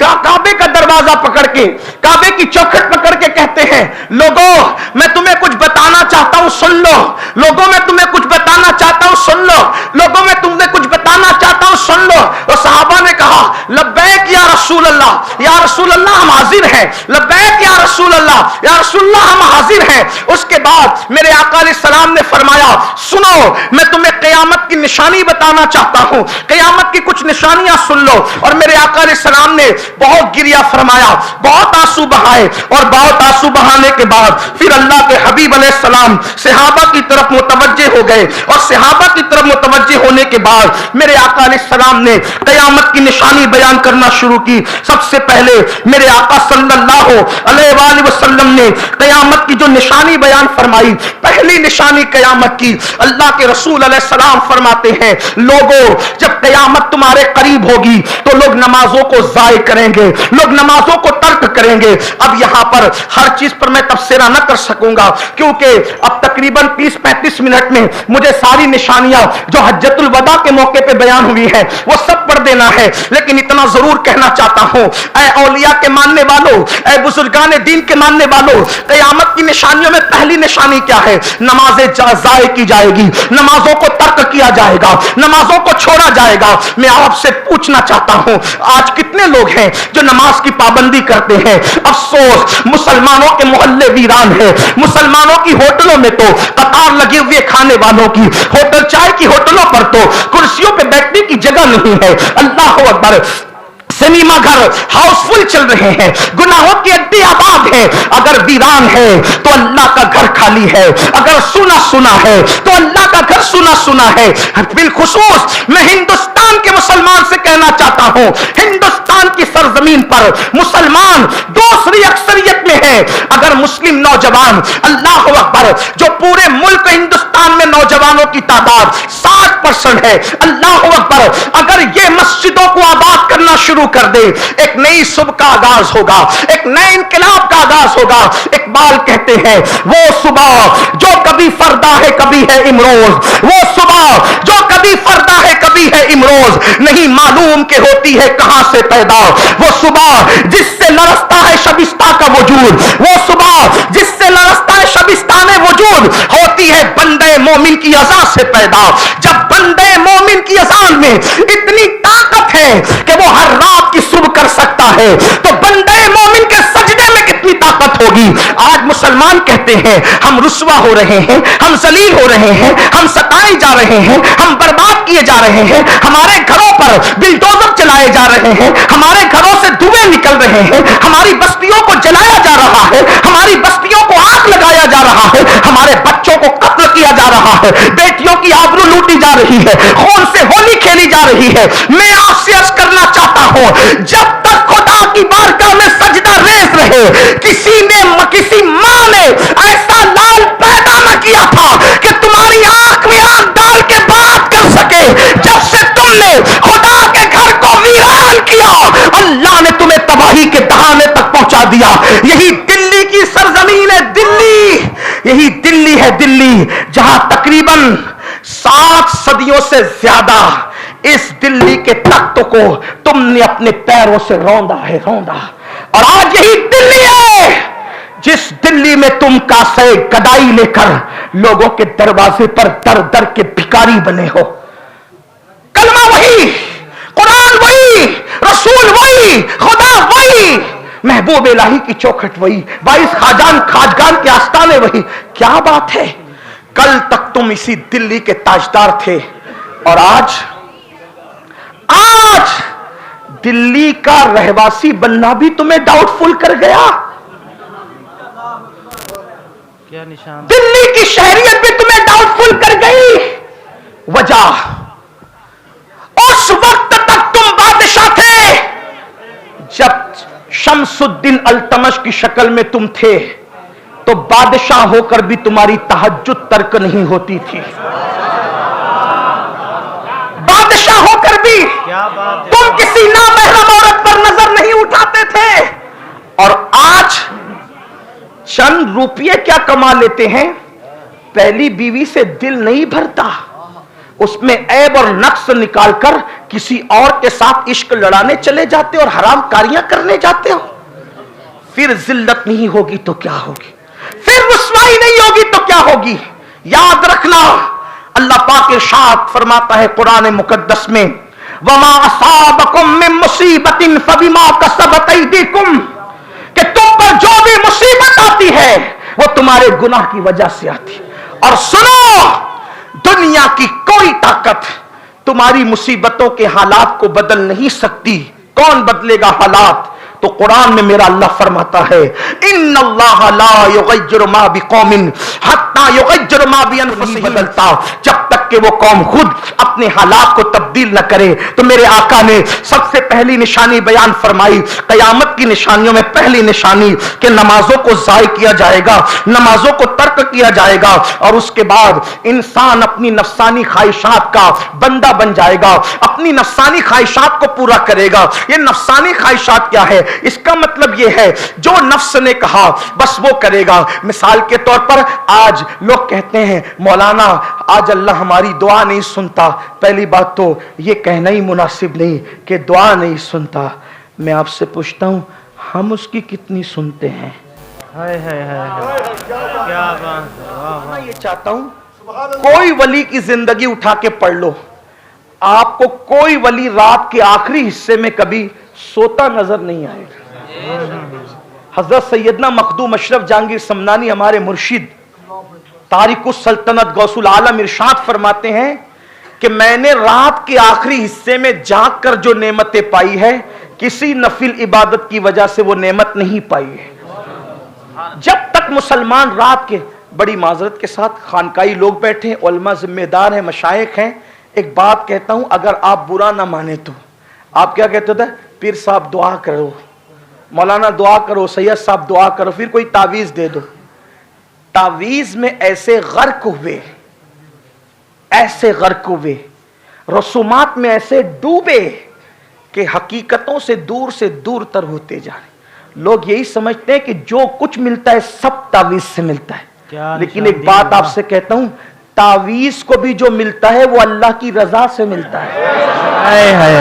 काबे का दरवाजा पकड़ के, काबे की चौखट पकड़ के कहते हैं, लोगों मैं तुम्हें कुछ बताना चाहता हूं, सुन लो। लोगों मैं तुम्हें कुछ बताना चाहता हूं, सुन लो। लोगों मैं तुम्हें कुछ बताना चाहता हूं, सुन लो। और सहाबा ने कहा लब्बैक या रसूल अल्लाह, या रसूल अल्लाह हम हाजिर हैं। लब्बैक या रसूल अल्लाह, या रसूल अल्लाह हम हाजिर हैं। उसके बाद मेरे आका अलैहिस्सलाम ने फरमाया सुनो, मैं तुम्हें क़यामत की निशानी बताना चाहता हूं, क़यामत की कुछ निशानियां सुन लो। और मेरे आका अलैहिस्सलाम ने बहुत गिरिया फरमाया, बहुत आंसू बहाए, और बहुत आंसू बहाने के बाद फिर अल्लाह के हबीब अलैहिस्सलाम सहाबा की तरफ मुतवज्जे हो गए। और सहाबा की तरफ मुतवज्जे होने के बाद मेरे आका अलैहिस्सलाम ने क़यामत की निशानी बयान करना शुरू की। सबसे पहले मेरे आका सल्लल्लाहु अलैहि वसल्लम ने क़यामत की जो निशानी बयान फरमाई, पहली निशानी क़यामत की, अल्लाह के रसूल अलैहिस्सलाम फरमाते हैं लोगों, जब क़यामत तुम्हारे करीब होगी तो लोग नमाजों को ज़ाय करेंगे, लोग नमाजों को तर्क करेंगे। अब यहां पर हर चीज पर मैं तफसीरा न कर सकूंगा, क्योंकि अब तकरीबन 30-35 मिनट में मुझे सारी निशानियां जो हज्जतुल वदा के मौके पे बयान हुई है वो सब पढ़ देना है। लेकिन इतना जरूर कहना चाहता हूं, ऐ औलिया के मानने वालों, ऐ बुजुर्गान दीन के मानने वालों, क़यामत की निशानियों में पहली निशानी क्या है? नमाजें ज़ाय की जाएगी, नमाजों को तर्क किया जाएगा, नमाजों को छोड़ा जाएगा। मैं आपसे पूछना चाहता हूं, आज कितने लोग हैं जो नमाज की पाबंदी करते हैं? अफसोस, मुसलमानों के मोहल्ले वीरान है। मुसलमानों की होटलों में तो कतार लगे हुए खाने वालों की, होटल चाय की होटलों पर तो कुर्सियों पे बैठने की जगह नहीं है। अल्लाह अकबर, सिनेमा घर हाउसफुल चल रहे हैं, गुनाहों की अड्डी आबाद है। अगर वीरान है तो अल्लाह का घर खाली है, अगर सुना सुना है तो अल्लाह का घर सुना सुना है। बिलखुसूस मैं हिंदुस्तान के मुसलमान से कहना चाहता हूं, हिंदुस्तान की सरजमीन पर मुसलमान दूसरी अक्सरियत में है। अगर मुस्लिम नौजवान, अल्लाह अकबर, जो पूरे मुल्क हिंदुस्तान में नौजवानों की तादाद 60% है, अल्लाह अकबर, अगर ये मस्जिदों को आबाद करना शुरू कर दे, एक नई सुबह का आगाज होगा, एक नए इनकलाब का आगाज होगा। इकबाल कहते हैं वो सुबह जो कभी फरदा है कभी है इमरोज, वो सुबह जो कभी फरदा है कभी है इमरोज, नहीं मालूम के होती है कहां से पैदा। वो सुबह जिससे लरसता है शबिस्ता का वजूद, वो सुबह जिससे लरसता है शबिस्तान वजूद, होती है बंदे मोमिन की अज़ा से पैदा। जब बंदे मोमिन की अज़ान में इतनी ताकत है कि वो हर रात की सुबह कर सकता है, तो बंदे मोमिन के सजदे में कितनी ताकत होगी। आज मुसलमान कहते हैं हम रुस्वा हो रहे हैं, हम जलील हो रहे हैं, हम सताए जा रहे हैं, हम बर्बाद किए जा रहे हैं, हमारे घरों पर बिल्डोजर चलाए जा रहे हैं, हमारे घरों से धुएं निकल रहे हैं, हमारी बस्तियों को जलाया जा रहा है, हमारी बस्तियों को आग लगाया जा रहा है, हमारे बच्चों को कत्ल किया जा रहा है, बेटियों की आबरू लूटी जा रही है, खून से होली खेली जा रही है। मैं आपसे अर्ज करना चाहता हूं, जब तक खुदा की बारगाह में सजदा रेज़ रहे, किसी मां ने ऐसा लाल पैदा न किया था कि तुम्हारी आंख में आंख डाल के बात कर सके। जब से तुमने खुदा के घर को वीरान किया, अल्लाह ने तुम्हें तबाही के दहाने तक पहुंचा दिया। यही दिल्ली की सरजमीन है, दिल्ली, यही दिल्ली है, दिल्ली जहां तकरीबन 7 सदियों से ज्यादा इस दिल्ली के तख्त को तुमने अपने पैरों से रौंदा है, रौंदा। और आज यही दिल्ली है जिस दिल्ली में तुम कासे गदाई लेकर लोगों के दरवाजे पर दर दर के भिखारी बने हो। कलमा वही, कुरान वही, रसूल वही, खुदा वही, महबूब इलाही की चौखट वही, 22 खाजगान के आस्ताने वही। क्या बात है, कल तक तुम इसी दिल्ली के ताजदार थे और आज दिल्ली का रहवासी बनना भी तुम्हें डाउटफुल कर गया। क्या निशान? दिल्ली की शहरियत भी तुम्हें डाउटफुल कर गई। वजह, उस वक्त तक तुम बादशाह थे जब शमसुद्दीन अल्तमश की शक्ल में तुम थे, तो बादशाह होकर भी तुम्हारी तहज्जुद तर्क नहीं होती थी। बादशाह होकर भी तुम किसी नामहरम औरत पर नजर नहीं उठाते थे। और आज चंद रुपये क्या कमा लेते हैं, पहली बीवी से दिल नहीं भरता, उसमें ऐब और नक्स निकालकर किसी और के साथ इश्क लड़ाने चले जाते और हराम कारियां करने जाते हो। फिर जिल्लत नहीं होगी तो क्या होगी, फिर रुसवाई नहीं होगी तो क्या होगी। याद रखना, अल्लाह पाक इरशाद फरमाता है कुरान मुकद्दस में, वमा असाबकुम मिन मुसीबतिन फबिमा कसबत अयदीकुम, कि तुम पर जो भी मुसीबत आती है वो तुम्हारे गुनाह की वजह से आती है। और सुनो, दुनिया की कोई ताकत तुम्हारी मुसीबतों के हालात को बदल नहीं सकती। कौन बदलेगा हालात? तो कुरान में मेरा अल्लाह फरमाता है, इन्नल्लाह ला युगय्यिरु मा बिकौमिन हत्ता युगय्यिरु मा बिअनफुसिहिम। बदलता जब तक कि वो कौम खुद अपने हालात को तब्दील न करे। तो मेरे आका ने सबसे पहली निशानी बयान फरमाई, कयामत की निशानियों में पहली निशानी कि नमाजों को ज़ाय किया जाएगा, नमाजों को तर्क किया जाएगा, और उसके बाद इंसान अपनी नफसानी ख्वाहिशात का बंदा बन जाएगा, अपनी नफसानी ख्वाहिशात को पूरा करेगा। ये नफसानी ख्वाहिशात क्या है? इसका मतलब यह है जो नफ्स ने कहा बस वो करेगा। मिसाल के तौर पर आज लोग कहते हैं मौलाना आज अल्लाह हमारी दुआ नहीं सुनता। पहली बात तो ये कहना ही मुनासिब नहीं कि दुआ नहीं सुनता। मैं आपसे पूछता हूं, हम उसकी कितनी सुनते हैं? क्या बात। मैं ये चाहता हूं कोई वली की जिंदगी उठा के पढ़ लो, आपको कोई वली रात के आखिरी हिस्से में कभी सोता नजर नहीं आएगा। हजरत सैयदना मखदूम अशरफ जहांगीर समनानी हमारे मुर्शिद तारिकुस सल्तनत गौसुल आलम इरशाद फरमाते हैं कि मैंने रात के आखिरी हिस्से में जाग कर जो नेमतें पाई है किसी नफिल इबादत की वजह से वो नेमत नहीं पाई है। जब तक मुसलमान रात के, बड़ी माजरत के साथ खानकाई लोग बैठे, उलमा जिम्मेदार हैं, मशाइख हैं, एक बात कहता हूं, अगर आप बुरा ना माने तो आप क्या कहते थे? पीर साहब दुआ करो, मौलाना दुआ करो, सैयद साहब दुआ करो, फिर कोई तावीज दे दो। तावीज में ऐसे गर्क हुए, ऐसे गर्क हुए, रसूमात में ऐसे डूबे कि हकीकतों से दूर तर होते जा रहे। लोग यही समझते हैं कि जो कुछ मिलता है सब तावीज से मिलता है। लेकिन एक बात आपसे कहता हूं, तावीज को भी जो मिलता है वो अल्लाह की रजा से मिलता है।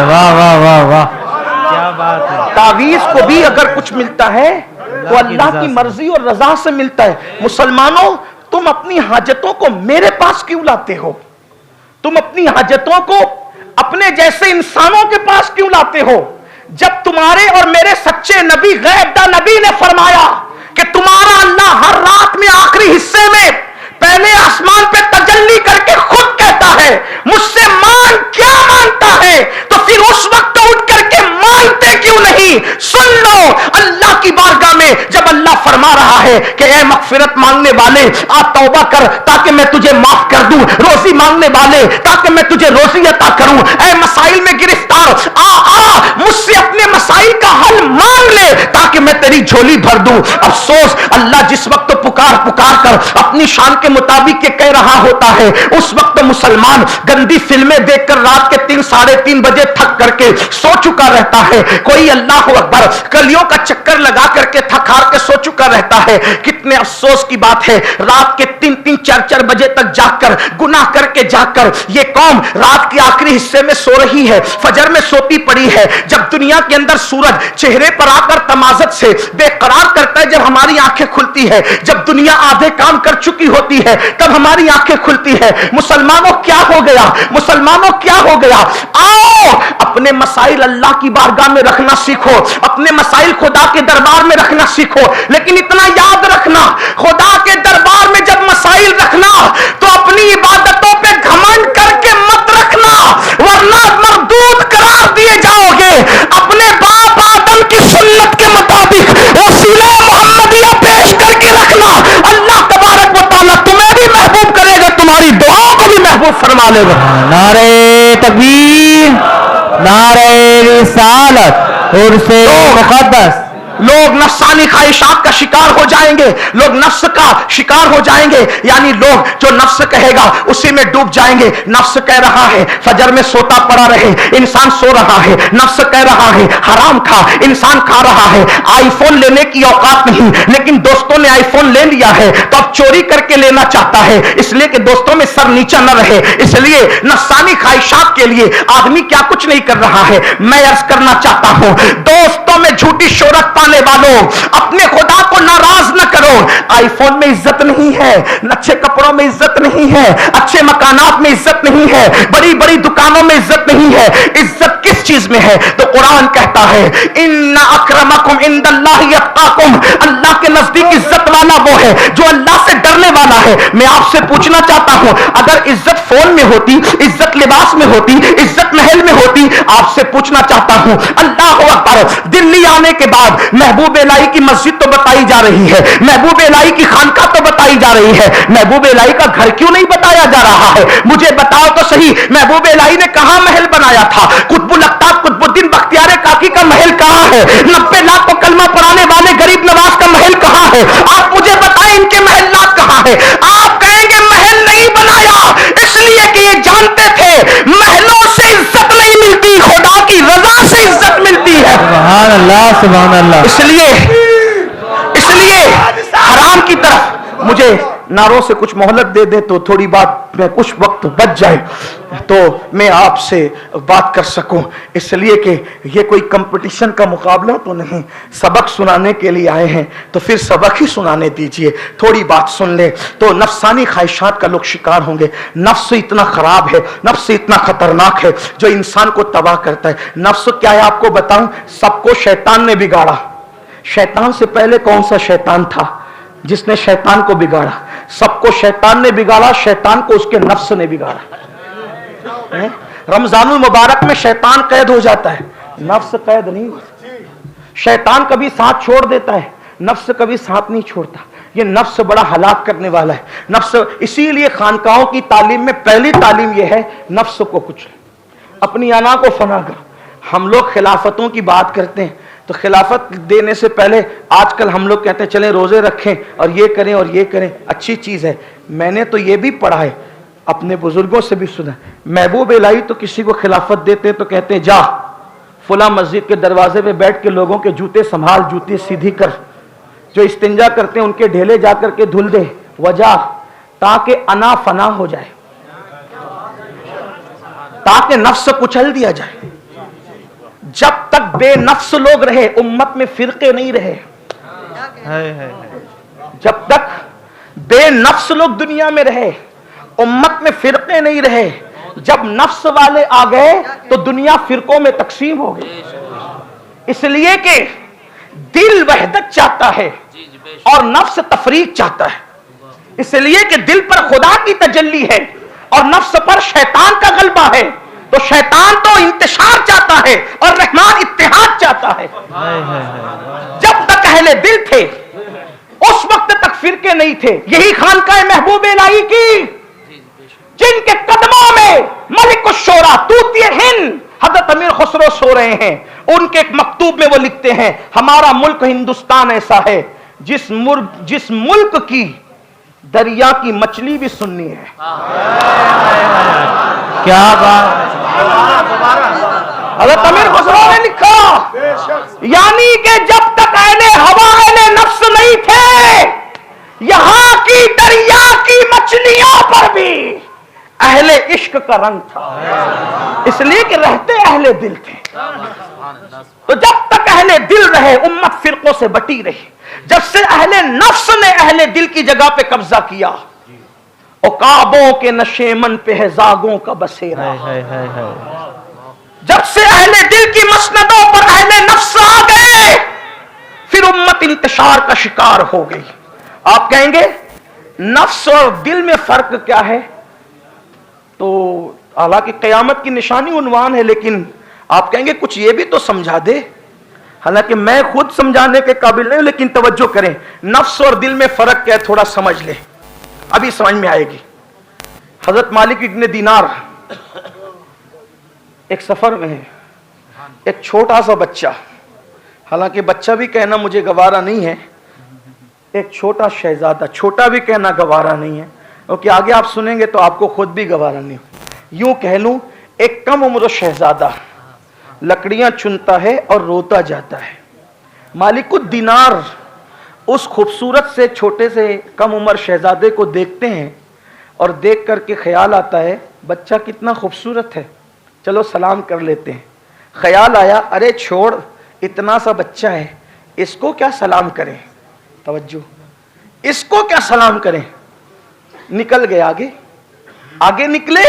वाह वाह वाह वाह, क्या बात है। तावीज को भी अगर कुछ मिलता है तो अल्लाह की मर्जी और रजा से मिलता है। मुसलमानों, तुम अपनी हाजतों को मेरे पास क्यों लाते हो? तुम अपनी हाजतों को अपने जैसे इंसानों के पास क्यों लाते हो? जब तुम्हारे और मेरे सच्चे नबी गैबदा नबी ने फरमाया कि तुम्हारा अल्लाह हर रात में आखिरी हिस्से में पहले आसमान पे तजल्ली करके खुद कहता है मुझसे मांग, क्या मांगता है? तो फिर उस वक्त उठ करके मांगते क्यों नहीं? सुन लो, अल्लाह की बारगाह में जब अल्लाह फरमा रहा है कि ए मगफिरत मांगने वाले आ तौबा कर ताकि मैं तुझे माफ कर दूं, रोजी मांगने वाले ताकि मैं तुझे रोजी अता करूं, ए मसाइल में गिरफ्तार आ मुझसे अपने मसाइल का हल मांग ले ताकि मैं तेरी झोली भर दूं। अफसोस, अल्लाह जिस वक्त पुकार कर अपनी शान के मुताबिक के कह रहा होता है, उस वक्त मुसलमान गंदी फिल्में देखकर रात के 3 साढ़े 3 बजे थक करके सो चुका रहता है। कोई अल्लाह अकबर कलियों का चक्कर लगा करके थक हार के सो चुका रहता है। कितने अफसोस की बात है, रात के 3-3 4-4 बजे तक जागकर गुनाह करके जागकर ये कौम रात के आखिरी हिस्से में सो रही है, फजर में सोती पड़ी है। जब दुनिया के अंदर सूरज चेहरे पर आकर तमाजत से बेकरार करता है, जब हमारी आंखें खुलती है, जब दुनिया आधे काम कर चुकी होती है तब हमारी आंखें खुलती है। मुसलमानों क्या हो गया? मुसलमानों क्या हो गया? आओ अपने मसाइल अल्लाह की बारगाह में रखना सीखो, अपने मसाइल खुदा के दरबार में रखना सीखो। लेकिन इतना याद रखना, खुदा के दरबार में जब मसाइल रखना तो अपनी इबादतों पे घमंड करके मत रखना, वरना मरदूद करार दिए जाओगे। अपने बाप आदम की सुन्नत के मुताबिक वसीला मोहम्मदिया पेश करके रखना। अल्लाह तबारक व तआला तुम्हें भी महबूब करेगा, तुम्हारी दुआओं को भी महबूब फरमा लेगा। नारे तकबीर, नारे रिसालत, उर्से मुक़द्दस। लोग नफ्सानी ख्वाहिशात का शिकार हो जाएंगे, लोग नफ्स का शिकार हो जाएंगे, यानी लोग जो नफ्स कहेगा उसी में डूब जाएंगे। नफ्स कह रहा है फजर में सोता पड़ा रहे, इंसान सो रहा है। नफ्स कह रहा है हराम खा, इंसान खा रहा है। आईफोन लेने की औकात नहीं, लेकिन दोस्तों ने आईफोन ले लिया है तो अब चोरी करके लेना चाहता है, इसलिए कि दोस्तों में सर नीचा न रहे। इसलिए नफ्सानी ख्वाहिशात के लिए आदमी क्या कुछ नहीं कर रहा है। मैं अर्ज करना चाहता हूं, दोस्तों में झूठी शोहरत बनाने वालों, अपने खुदा को नाराज न करो। आईफोन में इज्जत नहीं है, अच्छे कपड़ों में इज्जत नहीं है, अच्छे मकानात में इज्जत नहीं है, बड़ी बड़ी दुकानों में इज्जत नहीं है। इज्जत किस चीज में है? तो कुरान कहता है इन्ना अक्रमकुम इंदल्लाहि अत्काकुम, अल्लाह के नजदीक इज्जत वाला वो है जो अल्लाह से डरने वाला है। मैं आपसे पूछना चाहता हूं, अगर इज्जत फोन में होती, इज्जत लिबास में होती, इज्जत महल में होती, आपसे पूछना चाहता हूं, अल्लाह अकबर, दिल्ली आने के बाद महबूब इलाही की मस्जिद तो बताई जा रही है, महबूब इलाही की खानका तो बताई जा रही है, महबूब इलाही का घर क्यों नहीं बताया जा रहा है? मुझे बताओ तो सही, महबूब इलाही ने कहां महल बनाया था? कुतुबुल अख्ताब कुतुबुद्दीन बख्तियार काकी का महल कहां है? 90 लाख को कलमा पढ़ाने वाले गरीब नवाज का महल कहां है? आप मुझे बताएं इनके महल्लात कहां है? आप कहेंगे महल नहीं बनाया इसलिए कि ये जानते थे महलों से इज्जत नहीं मिलती, खुदा की रजा से इज्जत मिलती है। सुभान अल्लाह, सुभान अल्लाह। इसलिए हराम की तरफ मुझे नारों से कुछ मोहलत दे दे तो थोड़ी बात में कुछ वक्त बच जाए तो मैं आपसे बात कर सकूं, इसलिए कि ये कोई कंपटीशन का मुकाबला तो नहीं, सबक सुनाने के लिए आए हैं तो फिर सबक ही सुनाने दीजिए। थोड़ी बात सुन ले तो नफसानी ख्वाहिशात का लोग शिकार होंगे। नफ्स इतना खराब है, नफ्स इतना खतरनाक है जो इंसान को तबाह करता है। नफ्स क्या है आपको बताऊं, सबको शैतान ने बिगाड़ा। शैतान से पहले कौन सा शैतान था जिसने शैतान को बिगाड़ा? सबको शैतान ने बिगाड़ा, शैतान को उसके नफ्स ने बिगाड़ा। रमजानुल मुबारक में शैतान कैद हो जाता है, नफ्स कैद नहीं होता। शैतान कभी साथ छोड़ देता है, नफ्स कभी साथ नहीं छोड़ता। ये नफ्स बड़ा हलाक करने वाला है। नफ्स, इसीलिए खानकाहों की तालीम में पहली तालीम यह है नफ्स को कुछ, अपनी अना को फना कर। हम लोग खिलाफतों की बात करते हैं तो खिलाफत देने से पहले आजकल हम लोग कहते हैं चलें रोजे रखें और ये करें और ये करें, अच्छी चीज है। मैंने तो ये भी पढ़ा है, अपने बुजुर्गों से भी सुना, महबूब इलाही तो किसी को खिलाफत देते हैं तो कहते हैं जा फुला मस्जिद के दरवाजे पे बैठ के लोगों के जूते संभाल, जूती सीधी कर, जो इस्तिंजा करते हैं उनके ढेले जाकर के धुल दे, वजह ताकि अना फना हो जाए, ताकि नफ्स कुचल दिया जाए। जब तक बेनफ्स लोग रहे उम्मत में फिरके नहीं रहे। जब तक बेनफ्स लोग दुनिया में रहे उम्मत में फिरके नहीं रहे। जब नफ्स वाले आ गए तो दुनिया फिरकों में तकसीम हो गई। इसलिए कि दिल वहदत चाहता है और नफ्स तफरीक चाहता है। इसलिए कि दिल पर खुदा की तजल्ली है और नफ्स पर शैतान का गलबा है। तो शैतान तो इंतशार चाहता है और रहमान इत्तेहाद चाहता है। जब तक अहले दिल थे उस वक्त तक फिरके नहीं थे। यही खानकाह महबूब इलाही की, जिनके कदमों में मलिक शोरा तूतिए हिंद हजरत अमीर खुसरो सो रहे हैं, उनके एक मकतूब में वो लिखते हैं हमारा मुल्क हिंदुस्तान ऐसा है जिस मुल्क की दरिया की मछली भी सुन्नी है। क्या बात। हज़रत अमीर खुसरो ने लिखा, यानी कि जब तक अहले हवा अहले नफ्स नहीं थे, यहां की दरिया की मछलियों पर भी अहले इश्क का रंग था। इसलिए कि रहते अहले दिल थे। तो जब तक अहले दिल रहे उम्मत फिरकों से बटी रही। जब से अहले नफ्स ने अहले दिल की जगह पे कब्जा किया, औकाबों के नशेमन पे है जागों का बसेरा। जब से अहले दिल की मसनदों पर अहले नफ्स आ गए, फिर उम्मत इंतशार का शिकार हो गई। आप कहेंगे नफ्स और दिल में फर्क क्या है? तो हालांकि क़यामत की निशानी उन्वान है, लेकिन आप कहेंगे कुछ ये भी तो समझा दे। हालांकि मैं खुद समझाने के काबिल नहीं, लेकिन तवज्जो करें, नफ्स और दिल में फर्क क्या है थोड़ा समझ ले, अभी समझ में आएगी। हजरत मालिक इब्न दीनार एक सफर में है, एक छोटा सा बच्चा, हालांकि बच्चा भी कहना मुझे गवारा नहीं है, एक छोटा शहजादा, छोटा भी कहना गवारा नहीं है क्योंकि आगे आप सुनेंगे तो आपको खुद भी गवारा नहीं हो। यूं कह लूं, एक कम उम्र शहजादा लकड़ियां चुनता है और रोता जाता है। मालिकुद दीनार उस खूबसूरत से छोटे से कम उम्र शहजादे को देखते हैं और देख करके ख्याल आता है बच्चा कितना खूबसूरत है, चलो सलाम कर लेते हैं। ख्याल आया अरे छोड़, इतना सा बच्चा है, इसको क्या सलाम करें, तवज्जो, इसको क्या सलाम करें। निकल गए आगे, आगे निकले,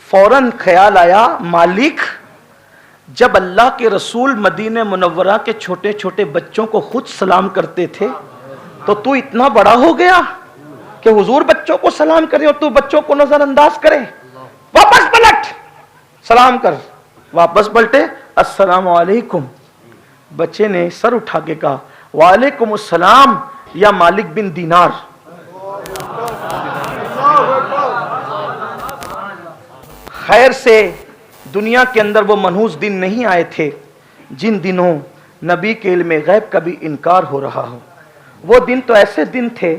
फौरन ख्याल आया, मालिक जब अल्लाह के रसूल मदीने मुनव्वरा के छोटे छोटे बच्चों को खुद सलाम करते थे, तो तू इतना बड़ा हो गया कि हुजूर बच्चों को सलाम करे और तू बच्चों को नजरअंदाज करे। वापस पलट, सलाम कर। वापस पलटे, अस्सलाम वालेकुम। बच्चे ने सर उठा के कहा, वालेकुम अस्सलाम या मालिक बिन दीनार। खैर से दुनिया के अंदर वो मनहूस दिन नहीं आए थे जिन दिनों नबी के इल्म गैब का भी इनकार हो रहा हो। वो दिन तो ऐसे दिन थे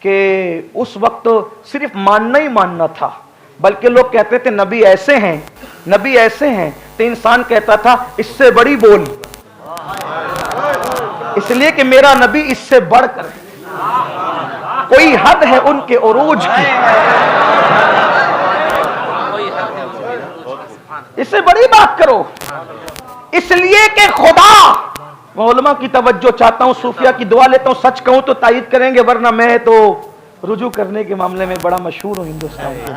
कि उस वक्त तो सिर्फ मानना ही मानना था, बल्कि लोग कहते थे नबी ऐसे हैं, नबी ऐसे हैं, तो इंसान कहता था इससे बड़ी बोल, इसलिए कि मेरा नबी इससे बढ़कर है। कोई हद है उनके उरूज की, इससे बड़ी बात करो। इसलिए कि खुदा, मैं उलमा की तवज्जो चाहता हूं, सूफिया की दुआ लेता हूं, सच कहूं तो तायीद करेंगे, वरना मैं तो रुजू करने के मामले में बड़ा मशहूर हूं हिंदुस्तान में।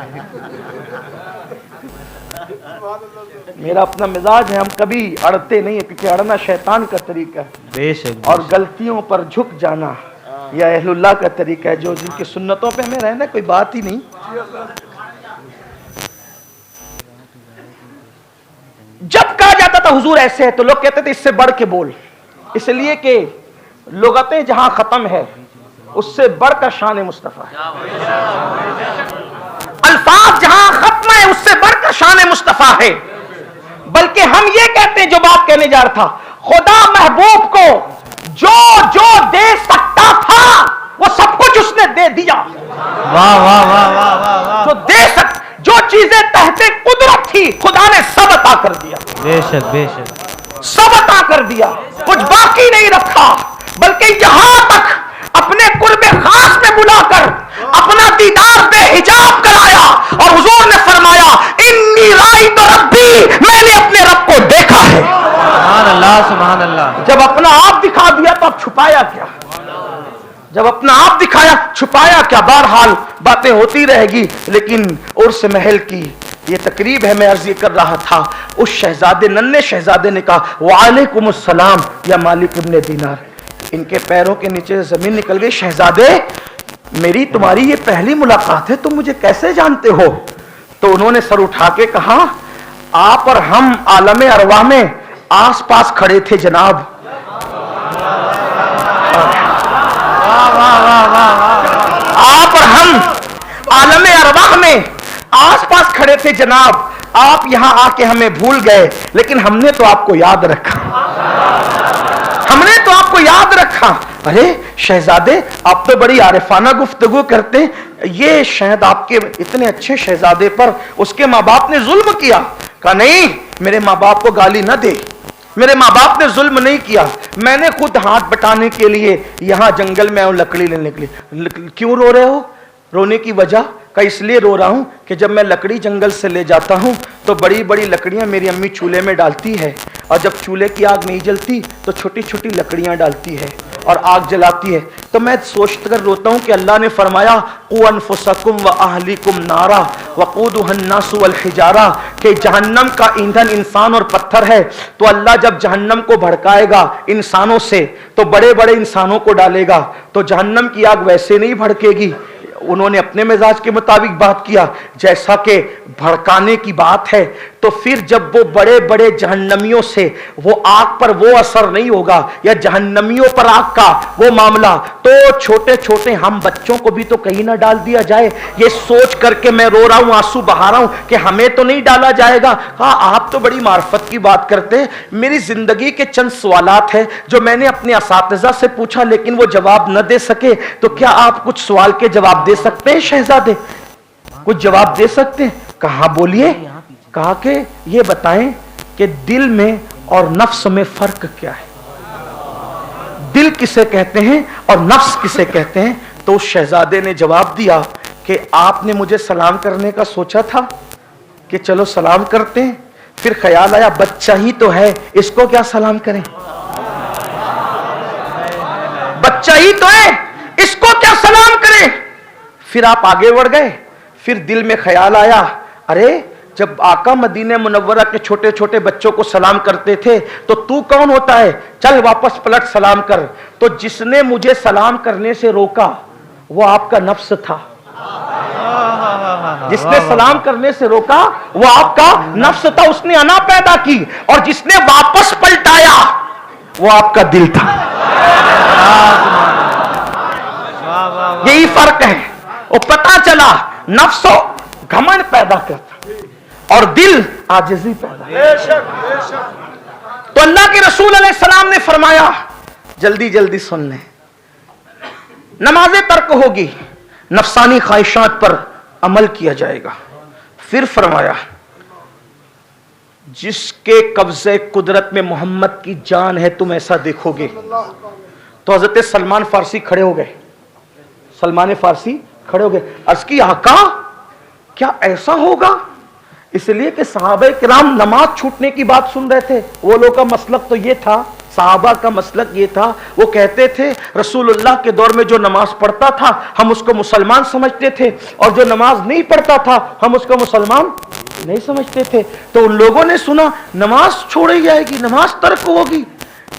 मेरा अपना मिजाज है, हम कभी अड़ते नहीं है, क्योंकि अड़ना शैतान का तरीका है, बेशक, और गलतियों पर झुक जाना यह अहलुल्लाह का तरीका है, जो जिनकी सुन्नतों पे हमें रहना कोई बात ही नहीं। जब कहा जाता था हुजूर ऐसे है, तो लोग कहते थे इससे बढ़ के बोल, इसलिए कि लुगतें जहां खत्म है उससे बढ़कर शान मुस्तफा है, अल्फाज जहां खत्म है उससे बढ़कर शान मुस्तफा है। बल्कि हम ये कहते हैं, जो बात कहने जा रहा था, खुदा महबूब को जो जो दे सकता था वो सब कुछ उसने दे दिया। वाह वाह वाह वाह वाह वाह, जो दे सक, जो चीजें तहते कुदरत थी खुदा ने सब अता कर दिया, बेशक बेशक, सब अता कर दिया, कुछ बाकी नहीं रखा। बल्कि यहां तक अपने कुर्बे खास में बुलाकर अपना दीदार बेहिजाब कराया, और हुजूर ने फरमाया इन्नी राइतु रब्बी, मैंने अपने रब को देखा है। सुभान अल्लाह सुभान अल्लाह। जब अपना आप दिखा दिया तो अब छुपाया क्या, जब अपना आप दिखाया छुपाया क्या। बहरहाल बातें होती रहेगी, लेकिन उर्स महल की ये तकरीब है, मैं अर्ज कर रहा था, उस शहजादे, नन्हे शहजादे ने कहा वालेकुम अस्सलाम या मालिक इब्ने दीनार। इनके पैरों के नीचे से जमीन निकल गई। शहजादे, मेरी तुम्हारी ये पहली मुलाकात है, तुम मुझे कैसे जानते हो? तो उन्होंने सर उठा के कहा, आप और हम आलम अरवाह में आस पास खड़े थे जनाब। आप और हम आलम अरवाह में आस पास खड़े थे जनाब, आप यहां आके हमें भूल गए, लेकिन हमने तो आपको याद रखा, हमने तो आपको याद रखा। अरे शहजादे, आप तो बड़ी आरिफाना गुफ्तगू करते हैं, ये शायद आपके इतने अच्छे शहजादे पर उसके माँ बाप ने जुल्म किया। कहा नहीं, मेरे माँ बाप को गाली ना दे, मेरे माँ बाप ने जुल्म नहीं किया, मैंने खुद हाथ बटाने के लिए यहाँ जंगल में आऊं लकड़ी लेने के लिए। क्यों रो रहे हो? रोने की वजह का इसलिए रो रहा हूं कि जब मैं लकड़ी जंगल से ले जाता हूं तो बड़ी बड़ी लकड़ियां मेरी अम्मी चूल्हे में डालती है, और जब चूल्हे की आग नहीं जलती तो छोटी छोटी लकड़ियां डालती है और आग जलाती है। तो मैं सोच कर रोता हूं कि अल्लाह ने फरमाया क़ु अनफुसकुम व अहलिकुम नारा वक़ूदुहन नासु वल हिजारा, कि जहन्नम का ईंधन इंसान और पत्थर है। तो अल्लाह जब जहन्नम को भड़काएगा इंसानों से तो बड़े बड़े इंसानों को डालेगा, तो जहन्नम की आग वैसे नहीं भड़केगी। उन्होंने अपने मिजाज के मुताबिक बात किया, जैसा कि भड़काने की बात है, तो फिर जब वो बड़े बड़े जहन्नमियों से वो आग पर वो असर नहीं होगा, या जहन्नमियों पर आग का वो मामला, तो छोटे छोटे हम बच्चों को भी तो कहीं ना डाल दिया जाए। ये सोच करके मैं रो रहा हूं, आंसू बहा रहा हूं कि हमें तो नहीं डाला जाएगा। कहा आप तो बड़ी मार्फत की बात करते हैं, मेरी जिंदगी के चंद सवालात हैं जो मैंने अपने असातिज़ा से पूछा, लेकिन वो जवाब न दे सके, तो क्या आप कुछ सवाल के जवाब दे सकते हैं शहजादे? कुछ जवाब दे सकते हैं? कहा बोलिए। कहा कि ये बताएं कि दिल में और नफ्स में फर्क क्या है, दिल किसे कहते हैं और नफ्स किसे कहते हैं? तो उस शहजादे ने जवाब दिया कि आपने मुझे सलाम करने का सोचा था कि चलो सलाम करते हैं, फिर ख्याल आया बच्चा ही तो है, इसको क्या सलाम करें। बच्चा ही तो है, इसको क्या सलाम करें। फिर आप आगे बढ़ गए, फिर दिल में ख्याल आया, अरे जब आका मदीने मुनव्वरा के छोटे छोटे बच्चों को सलाम करते थे तो तू कौन होता है, चल वापस पलट सलाम कर। तो जिसने मुझे सलाम करने से रोका वो आपका नफ्स था, जिसने सलाम करने से रोका वो आपका नफ्स था, उसने अना पैदा की, और जिसने वापस पलटाया वो आपका दिल था। यही फर्क है। वो पता चला नफ्सो घमंड पैदा करता और दिल आजिज़ी पैदा करता। तो अल्लाह के रसूल अलैहिस्सलाम ने फरमाया, जल्दी जल्दी सुन लें, नमाजें तर्क होगी, नफसानी ख्वाहिशात पर अमल किया जाएगा। फिर फरमाया, जिसके कब्जे कुदरत में मोहम्मद की जान है तुम ऐसा देखोगे। तो हजरत सलमान फारसी खड़े हो गए, सलमान फारसी खड़े हो गए, अर्ज़ की आका क्या ऐसा होगा? इसलिए कि सहाबा किराम नमाज छूटने की बात सुन रहे थे। वो लोग का मसलक तो ये था, सहाबा का मसलक ये था, वो कहते थे रसूलुल्लाह के दौर में जो नमाज पढ़ता था हम उसको मुसलमान समझते थे, और जो नमाज नहीं पढ़ता था हम उसको मुसलमान नहीं समझते थे। तो उन लोगों ने सुना नमाज छोड़ी जाएगी, नमाज तर्क होगी,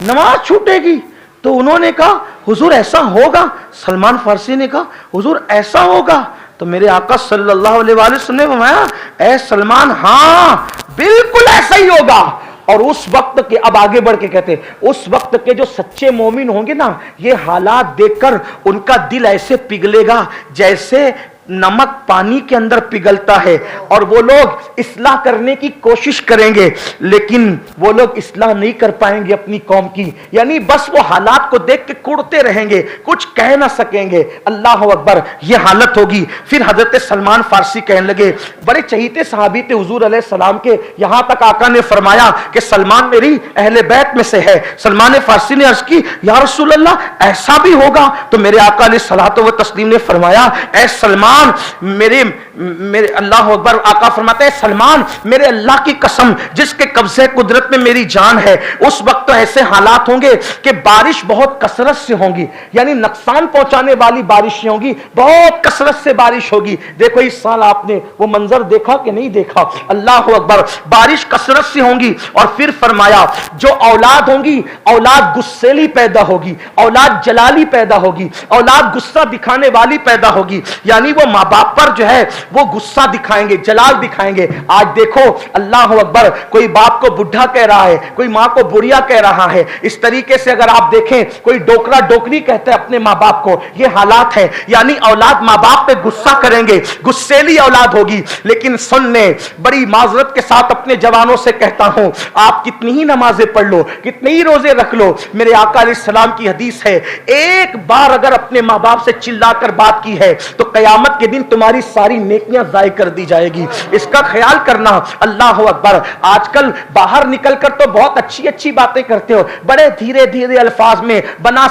नमाज छूटेगी। तो उन्होंने कहा हुजूर ऐसा होगा? सलमान फारसी ने कहा हुजूर ऐसा होगा? तो मेरे आका सल्लल्लाहु अलैहि वसल्लम ने फरमाया, ऐ सलमान हाँ बिल्कुल ऐसा ही होगा। और उस वक्त के, अब आगे बढ़ के कहते, उस वक्त के जो सच्चे मोमिन होंगे ना, ये हालात देखकर उनका दिल ऐसे पिघलेगा जैसे नमक पानी के अंदर पिघलता है, और वो लोग इस्लाह करने की कोशिश करेंगे लेकिन वो लोग इस्लाह नहीं कर पाएंगे अपनी कौम की, यानी बस वो हालात को देख के कुड़ते रहेंगे, कुछ कह ना सकेंगे। अल्लाह अकबर, ये हालत होगी। फिर हजरत सलमान फारसी कहने लगे, बड़े चहीते सहाबी थे हुजूर अलैहिस्सलाम के, यहां तक आका ने फरमाया कि सलमान मेरी अहले बैत में से है। सलमान फारसी ने अर्ज की, या रसूल अल्लाह ऐसा भी होगा? तो मेरे आका अलैहिस्सलातु व तस्लीम ने फरमाया, ऐ सलमान मेरे अल्लाह अकबर, आका फरमाते हैं सलमान मेरे अल्लाह की कसम जिसके कब्जे कुदरत में मेरी जान है, उस वक्त तो ऐसे हालात होंगे कि बारिश बहुत कसरत से होगी, यानी नुकसान पहुंचाने वाली बारिशें होंगी, बहुत कसरत से बारिश होगी। देखो इस साल आपने वो मंजर देखा कि नहीं देखा? अल्लाह अकबर, बारिश कसरत से होंगी। और फिर फरमाया जो औलाद होंगी, औलाद गुस्सेली पैदा होगी, औलाद जलाली पैदा होगी, औलाद गुस्सा दिखाने वाली पैदा होगी, यानी वो माँ बाप पर जो है वो गुस्सा दिखाएंगे, जलाल दिखाएंगे। आज देखो अल्लाह अकबर, कोई बाप को बुढ़ा कह रहा है, कोई माँ को बुढ़िया कह रहा है। इस तरीके से अगर आप देखें, कोई डोकरा डोकरी कहते हैं अपने माँ बाप को, ये हालात है। यानी औलाद माँ बाप पे गुस्सा करेंगे, गुस्सेली औलाद होगी। लेकिन सुनने, बड़ी माजरत के साथ अपने जवानों से कहता हूं, आप कितनी ही नमाजें पढ़ लो, कितने ही रोजे रख लो, मेरे आका अलैहिस्सलाम की हदीस है, एक बार अगर अपने माँ बाप से चिल्लाकर बात की है तो कयामत के दिन तुम्हारी सारी नेकियां जाय कर दी जाएगी। इसका ख्याल करना। अल्लाह अकबर, आजकल बाहर निकलकर तो बहुत अच्छी अच्छी बातें करते हो, बड़े धीरे धीरे अल्फाज में बना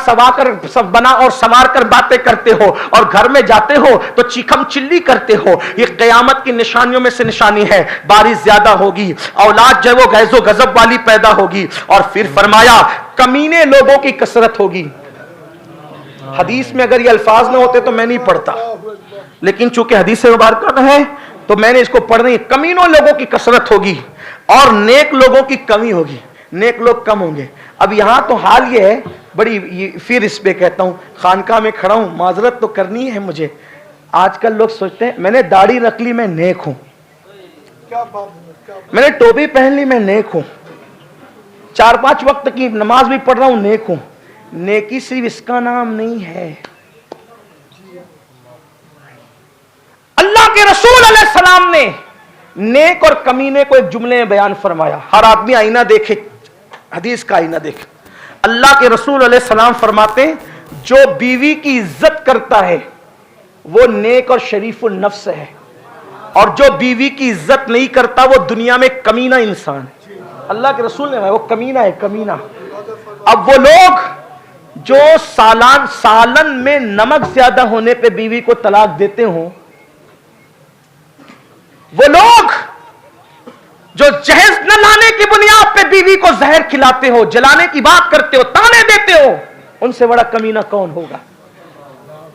और संवार कर बातें करते हो, और घर में जाते हो तो चीखम चिल्ली करते हो। ये कयामत की निशानियों में से निशानी है। बारिश ज्यादा होगी, औलाद जो वो गैज़ो गजब वाली पैदा होगी, और फिर फरमाया कमीने लोगों की कसरत होगी। हदीस में अगर ये अल्फाज ना होते तो मैं नहीं पढ़ता, लेकिन चूंकि हदीस मुबारक है तो मैंने इसको पढ़नी। कमीनों लोगों की कसरत होगी और नेक लोगों की कमी होगी, नेक लोग कम होंगे। अब यहां तो हाल ये है, बड़ी फिर इस पे कहता हूं, खानका में खड़ा हूं, माजरत तो करनी है मुझे। आजकल लोग सोचते हैं मैंने दाढ़ी रख ली मैं नेक हूं, मैंने टोपी पहन ली मैं नेक हूं, 4-5 वक्त की नमाज भी पढ़ रहा हूं नेक हूं। नेकी सिर्फ इसका नाम नहीं है। अल्लाह के रसूल अलैहिस्सलाम ने नेक और कमीने को एक जुमले में बयान फरमाया। हर आदमी आईना देखे, हदीस का आईना देखे। अल्लाह के रसूल अलैहिस्सलाम फरमाते जो बीवी की इज्जत करता है वो नेक और शरीफुल नफ्स है, और जो बीवी की इज्जत नहीं करता वो दुनिया में कमीना इंसान है। अल्लाह के रसूल ने वो कमीना है, कमीना। अब वो लोग जो सालन में नमक ज्यादा होने पे बीवी को तलाक देते हो, वो लोग जो जहेज न लाने की बुनियाद पे बीवी को जहर खिलाते हो, जलाने की बात करते हो, ताने देते हो, उनसे बड़ा कमीना कौन होगा।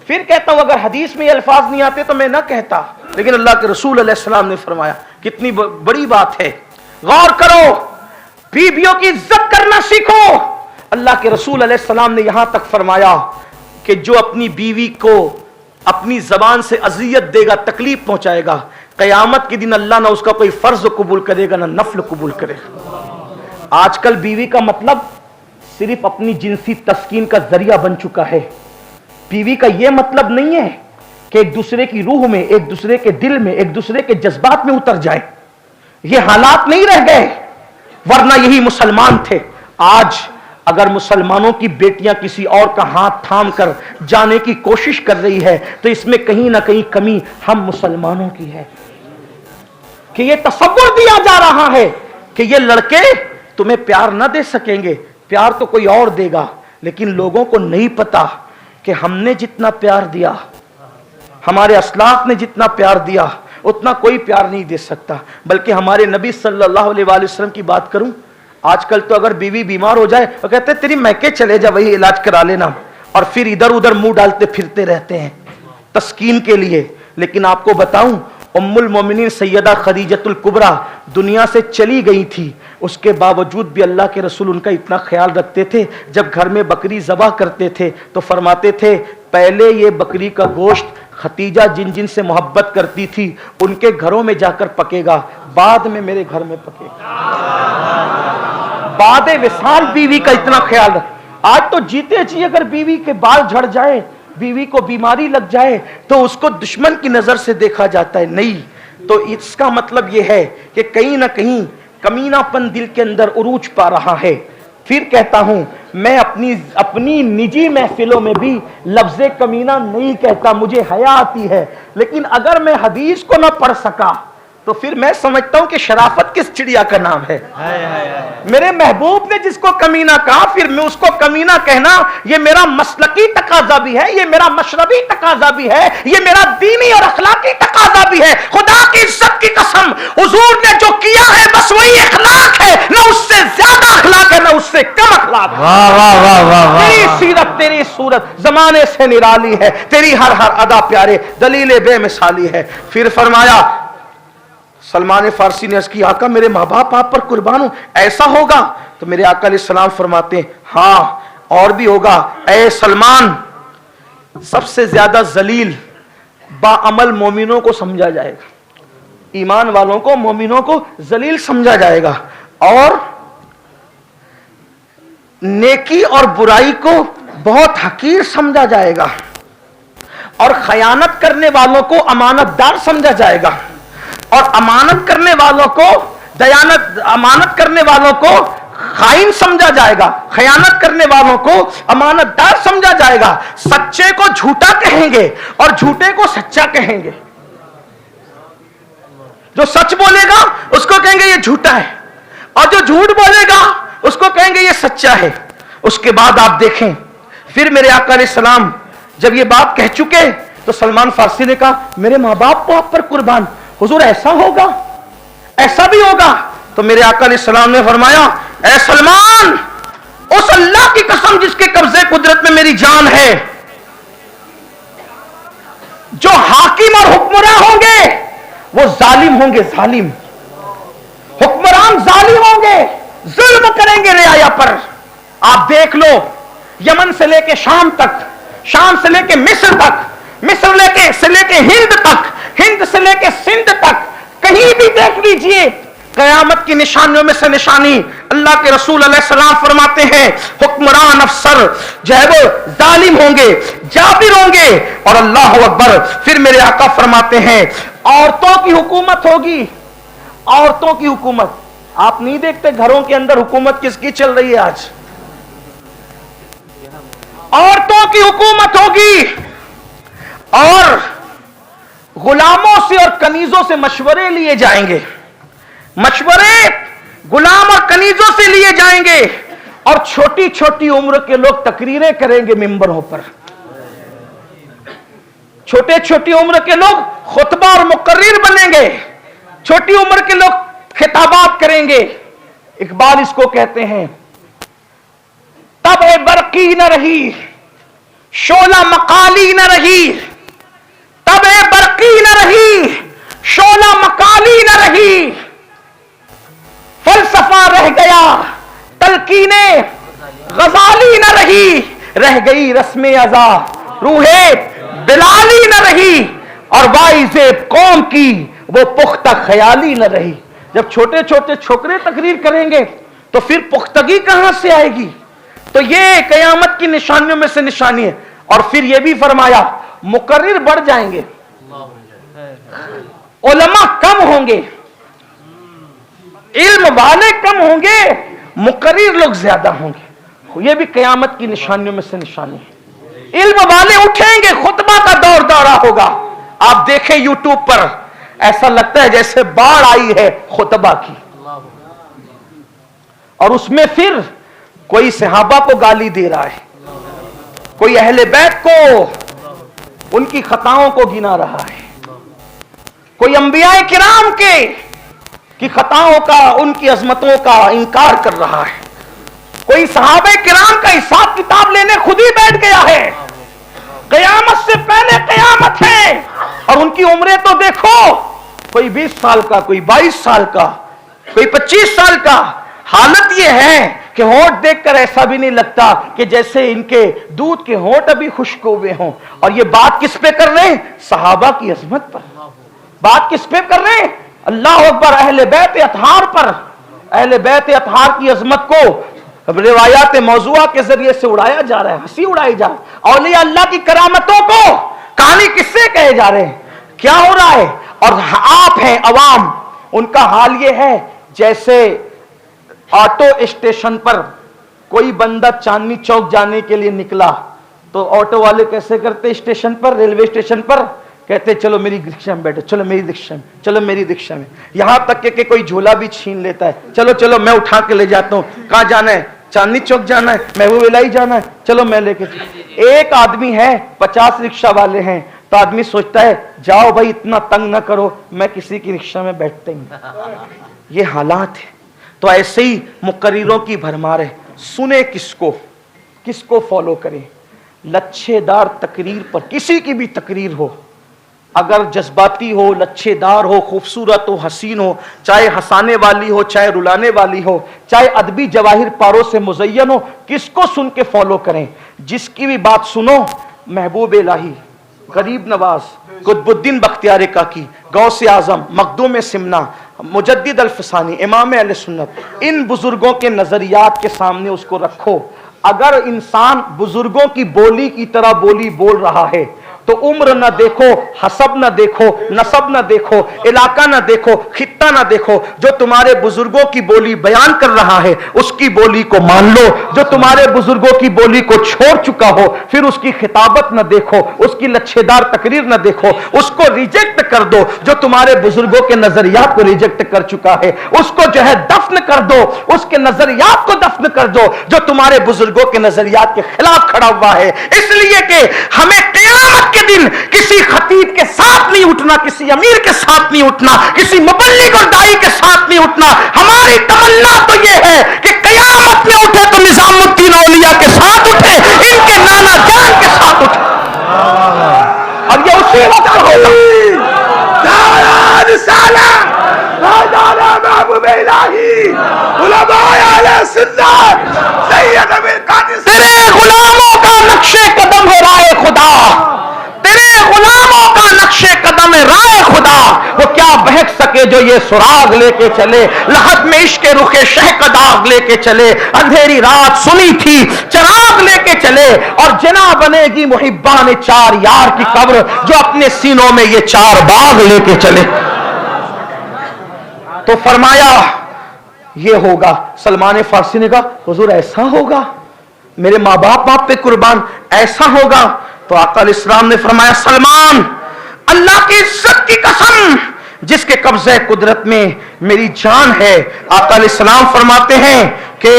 फिर कहता हूं अगर हदीस में ये अल्फाज नहीं आते तो मैं ना कहता, लेकिन अल्लाह के रसूल अलैहिस्सलाम ने फरमाया, कितनी बड़ी बात है। गौर करो, बीवियों की इज्जत करना सीखो। अल्लाह के रसूल अलैहिस्सलाम ने यहां तक फरमाया कि जो अपनी बीवी को अपनी जबान से अजियत देगा, तकलीफ पहुंचाएगा, कयामत के दिन अल्लाह ना उसका कोई फर्ज कबूल करेगा ना नफल कबूल करेगा। आजकल बीवी का मतलब सिर्फ अपनी जिनसी तस्कीन का जरिया बन चुका है। बीवी का यह मतलब नहीं है कि एक दूसरे की रूह में, एक दूसरे के दिल में, एक दूसरे के जज्बात में उतर जाए। ये हालात नहीं रह गए, वरना यही मुसलमान थे। आज अगर मुसलमानों की बेटियां किसी और का हाथ थाम कर जाने की कोशिश कर रही है तो इसमें कहीं ना कहीं कमी हम मुसलमानों की है कि ये तसव्वुर दिया जा रहा है कि ये लड़के तुम्हें प्यार ना दे सकेंगे, प्यार तो कोई और देगा। लेकिन लोगों को नहीं पता कि हमने जितना प्यार दिया, हमारे अस्लाफ ने जितना प्यार दिया, उतना कोई प्यार नहीं दे सकता। बल्कि हमारे नबी सल्लल्लाहु अलैहि वसल्लम की बात करूं, आजकल तो अगर बीवी बीमार हो जाए तो कहते हैं तेरी मैके चले जा, वही इलाज करा लेना, और फिर इधर उधर मुंह डालते फिरते रहते हैं तस्कीन के लिए। लेकिन आपको बताऊं, उम्मुल मोमिनीन सैयदा खदीजतुल कुबरा दुनिया से चली गई थी, उसके बावजूद भी अल्लाह के रसूल उनका इतना ख्याल रखते थे। जब घर में बकरी ज़बह करते थे तो फरमाते थे पहले ये बकरी का गोश्त खतीजा जिन जिन से मोहब्बत करती थी उनके घरों में जाकर पकेगा, बाद में मेरे घर में पकेगा। बाद विसाल बीवी का इतना ख्याल रख। आज तो जीते जी अगर बीवी के बाल झड़ जाए, बीवी को बीमारी लग जाए तो उसको दुश्मन की नजर से देखा जाता है। नहीं, तो इसका मतलब यह है कि कहीं ना कहीं कमीनापन दिल के अंदर उरूज पा रहा है। फिर कहता हूं, मैं अपनी निजी महफिलों में भी लफ्ज़े कमीना नहीं कहता, मुझे हया आती है। लेकिन अगर मैं हदीस को ना पढ़ सका तो फिर मैं समझता हूं कि शराफत किस चिड़िया का नाम है। मेरे महबूब ने जिसको कमीना कहा, फिर मैं उसको कमीना कहना, ये मेरा मसलकी तकाजा भी है, ये मेरा मशरबी तकाजा भी है, ये मेरा दीनी और अखलाकी तकाजा भी है। खुदा की इज्जत की कसम, हुजूर ने जो किया है बस वही अखलाक है, ना उससे ज्यादा अखलाक है ना उससे कम अखलाक है। वाह वाह वाह वाह वाह। तेरी सीरत तेरी सूरत जमाने से निराली है, तेरी हर हर अदा प्यारे, दलील बेमिसाली है। फिर फरमाया, सलमान फारसी ने अर्ज़ की, आका मेरे माँ बाप आप पर कुर्बान हो, ऐसा होगा? तो मेरे आका अलैहिस्सलाम फरमाते हैं, हाँ और भी होगा। ऐ सलमान, सबसे ज्यादा जलील बाअमल मोमिनों को समझा जाएगा, ईमान वालों को, मोमिनों को जलील समझा जाएगा, और नेकी और बुराई को बहुत हकीर समझा जाएगा, और खयानत करने वालों को अमानतदार समझा जाएगा, और अमानत करने वालों को अमानत करने वालों को खाइन समझा जाएगा, खयानत करने वालों को अमानतदार समझा जाएगा। सच्चे को झूठा कहेंगे और झूठे को सच्चा कहेंगे। जो सच बोलेगा उसको कहेंगे ये झूठा है, और जो झूठ बोलेगा उसको कहेंगे ये सच्चा है। उसके बाद आप देखें, फिर मेरे आका अलैहिस्सलाम जब ये बात कह चुके तो सलमान फारसी ने कहा, मेरे माँ बाप तो आप पर कुर्बान, हुजूर ऐसा होगा, ऐसा भी होगा? तो मेरे आका अलैहिस्सलाम ने फरमाया, ऐ सलमान, उस अल्लाह की कसम जिसके कब्जे कुदरत में मेरी जान है, जो हाकिम और हुक्मरान होंगे वो जालिम होंगे, जालिम हुक्मरान जालिम होंगे, जुल्म करेंगे रियाया पर। आप देख लो, यमन से लेके शाम तक, शाम से लेके मिस्र तक, मिस्र से लेके हिंद तक, हिंद से लेके सिंध तक, कहीं भी देख लीजिए, कयामत की निशानियों में से निशानी अल्लाह के रसूल अलैहिस्सलाम फरमाते हैं, हुक्मरान अफसर जो है वो जालिम होंगे, जाबिर होंगे, और अल्लाह अकबर। फिर मेरे आका फरमाते हैं, औरतों की हुकूमत होगी, औरतों की हुकूमत। आप नहीं देखते घरों के अंदर हुकूमत किसकी चल रही है आज? औरतों की हुकूमत होगी, और गुलामों से और कनीजों से मशवरे लिए जाएंगे, मशवरे गुलाम और कनीजों से लिए जाएंगे, और छोटी छोटी उम्र के लोग तकरीरें करेंगे मिंबरों पर, छोटे छोटी उम्र के लोग खुतबा और मुकर्रिर बनेंगे, छोटी उम्र के लोग खिताबात करेंगे। इकबाल इसको कहते हैं तब बरकी न रही, शोला मकाली न रही, तब बरकी न रही, शोला मकाली न रही, फलसफा रह गया, तलकीने गजाली न रही, रह गई रस्मे अज़ा, रूहे बिलाली न रही, और वाइज़े कौम की वो पुख्ता ख्याली न रही। जब छोटे छोटे छोकरे तकरीर करेंगे तो फिर पुख्तगी कहां से आएगी? तो ये कयामत की निशानियों में से निशानी है। और फिर ये भी फरमाया मुकर्रिर बढ़ जाएंगे, उलमा कम होंगे, इल्म वाले कम होंगे, मुकर्रिर लोग ज्यादा होंगे। ये भी कयामत की निशानियों में से निशानी है। इल्म वाले उठेंगे, खुतबा का दौर दौरा होगा। आप देखें यूट्यूब पर, ऐसा लगता है जैसे बाढ़ आई है खुतबा की। और उसमें फिर कोई सहाबा को गाली दे रहा है, कोई अहले बैत को उनकी खताओं को गिना रहा है, कोई अंबियाए किराम की खताओं का, उनकी अजमतों का इनकार कर रहा है, कोई सहाबे किराम का हिसाब किताब लेने खुद ही बैठ गया है। कयामत से पहले कयामत है और उनकी उम्रें तो देखो, कोई 20 साल का, कोई 22 साल का, कोई 25 साल का। हालत यह है कि होंठ देखकर ऐसा भी नहीं लगता कि जैसे इनके दूध के होंठ अभी खुश्क हुए हों। और ये बात किस पे कर रहे हैं? सहाबा की अजमत पर। बात किस पे कर रहे हैं? अल्लाह अकबर, अहले बैत अतहार पर। अहले बैत अतहार की अजमत को रिवायात मौजुआ के जरिए से उड़ाया जा रहा है, हंसी उड़ाई जा रही है। औलिया अल्लाह की करामतों को कहानी किससे कहे जा रहे हैं? क्या हो रहा है? और आप हैं अवाम, उनका हाल ये है जैसे ऑटो स्टेशन पर कोई बंदा चांदनी चौक जाने के लिए निकला तो ऑटो वाले कैसे करते? स्टेशन पर, रेलवे स्टेशन पर कहते चलो मेरी रिक्शा में बैठो, चलो मेरी रिक्शा में, चलो मेरी रिक्शा में। यहां तक कि कोई झोला भी छीन लेता है, चलो चलो मैं उठा के ले जाता हूं। कहां जाना है? चांदनी चौक जाना है, महबूब इलाही जाना है, चलो मैं लेके। एक आदमी है, 50 रिक्शा वाले हैं, तो आदमी सोचता है जाओ भाई इतना तंग ना करो, मैं किसी की रिक्शा में बैठता ही। ये हालात है। तो ऐसे ही मुकर्रिरों की भरमार है। सुने किसको, किसको फॉलो करें? लच्छेदार तकरीर पर, किसी की भी तकरीर हो, अगर जज्बाती हो, लच्छेदार हो, खूबसूरत हो, हसीन हो, चाहे हंसाने वाली हो, चाहे रुलाने वाली हो, चाहे अदबी जवाहिर पारों से मुज़य्यन हो, किसको सुन के फॉलो करें? जिसकी भी बात सुनो, महबूब इलाही, गरीब नवाज, कुतुबुद्दीन बख्तियार काकी, गौसे आजम, मखदूम सिमना, मुजद्दिद अल-फसानी, इमाम अहले सुन्नत, इन बुजुर्गों के नजरियात के सामने उसको रखो। अगर इंसान बुजुर्गों की बोली की तरह बोली बोल रहा है तो उम्र न देखो, हसब न देखो, नसब न देखो, इलाका न देखो, खित्ता न देखो। जो तुम्हारे बुजुर्गों की बोली बयान कर रहा है उसकी बोली को मान लो। जो तुम्हारे बुजुर्गों की बोली को छोड़ चुका हो फिर उसकी खिताबत न देखो, उसकी लच्छेदार तकरीर न देखो, उसको रिजेक्ट कर दो। जो तुम्हारे बुजुर्गों के नजरियात को रिजेक्ट कर चुका है उसको जो है दफन कर दो, उसके नजरियात को दफन कर दो जो तुम्हारे बुजुर्गों के नजरियात के खिलाफ खड़ा हुआ है। इसलिए कि हमें क़यामत के दिन किसी खतीब के साथ नहीं उठना, किसी अमीर के साथ नहीं उठना, किसी मुबल्लिग और दाई के साथ नहीं उठना। हमारी तमन्ना तो यह है कि क़यामत में उठे तो निजामुद्दीन औलिया के साथ उठे, इनके नाना जान के साथ उठे। और ये उसी वक्त होगा। तेरे गुलामों का नक्शे कदम है राह खुदा, तेरे गुलामों का नक्शे कदम है राह खुदा। वो क्या बहक सके जो ये सुराग लेके चले, लहद में इश्क रुखे शह का दाग लेके चले। अंधेरी रात सुनी थी चराग लेके चले, और जना बनेगी मुहिब्बान चार यार की कब्र जो अपने सीनों में ये चार बाग लेके चले। तो फरमाया ये होगा। सलमान फारसी ने कहा हुजूर ऐसा होगा, मेरे माँ बाप पे कुर्बान, ऐसा होगा? तो आका इस्लाम ने फरमाया सलमान, अल्लाह की इज्जत की कसम जिसके कब्जे कुदरत में मेरी जान है, आका इस्लाम फरमाते हैं कि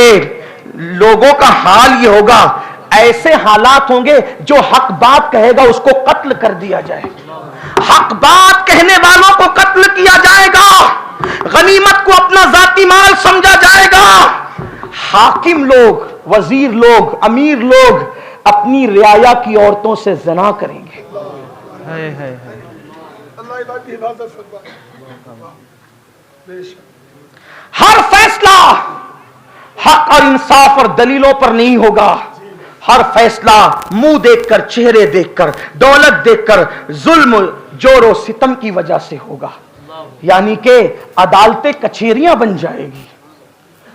लोगों का हाल ये होगा, ऐसे हालात होंगे जो हक बात कहेगा उसको कत्ल कर दिया जाए, हक बात कहने वालों को कत्ल किया जाएगा, गनीमत को अपना जाती माल समझा जाएगा। हाकिम लोग वजीर लोग, अमीर लोग अपनी रियाया की औरतों से ज़िना करेंगे। हर फैसला हक और इंसाफ और दलीलों पर नहीं होगा। हर फैसला मुंह देखकर, चेहरे देखकर, दौलत देखकर, जुल्म, जोर और सितम की वजह से होगा। यानी कि अदालतें कचहरियां बन जाएगी,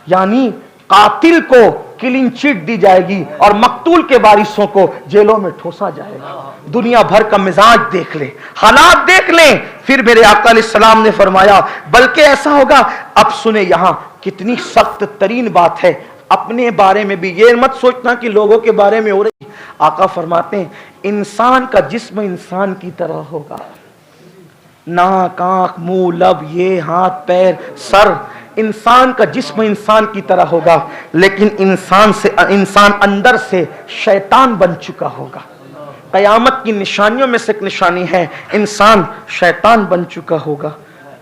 यानी कातिल को क्लीन चिट दी जाएगी और मकतूल के वारिसों को जेलों में ठोसा जाएगा। दुनिया भर का मिजाज देख ले, हालात देख लें। फिर मेरे आका अलैहिस्सलाम ने फरमाया बल्कि ऐसा होगा। अब सुने यहां कितनी सख्त तरीन बात है। अपने बारे में भी ये मत सोचना कि लोगों के बारे में हो रही। आका फरमाते हैं इंसान का जिस्म इंसान की तरह होगा, नाक, आंख, मुंह, लब, ये हाथ, पैर, सर, इंसान का जिस्म इंसान की तरह होगा, लेकिन इंसान अंदर से शैतान बन चुका होगा। कयामत की निशानियों में से एक निशानी है, इंसान शैतान बन चुका होगा।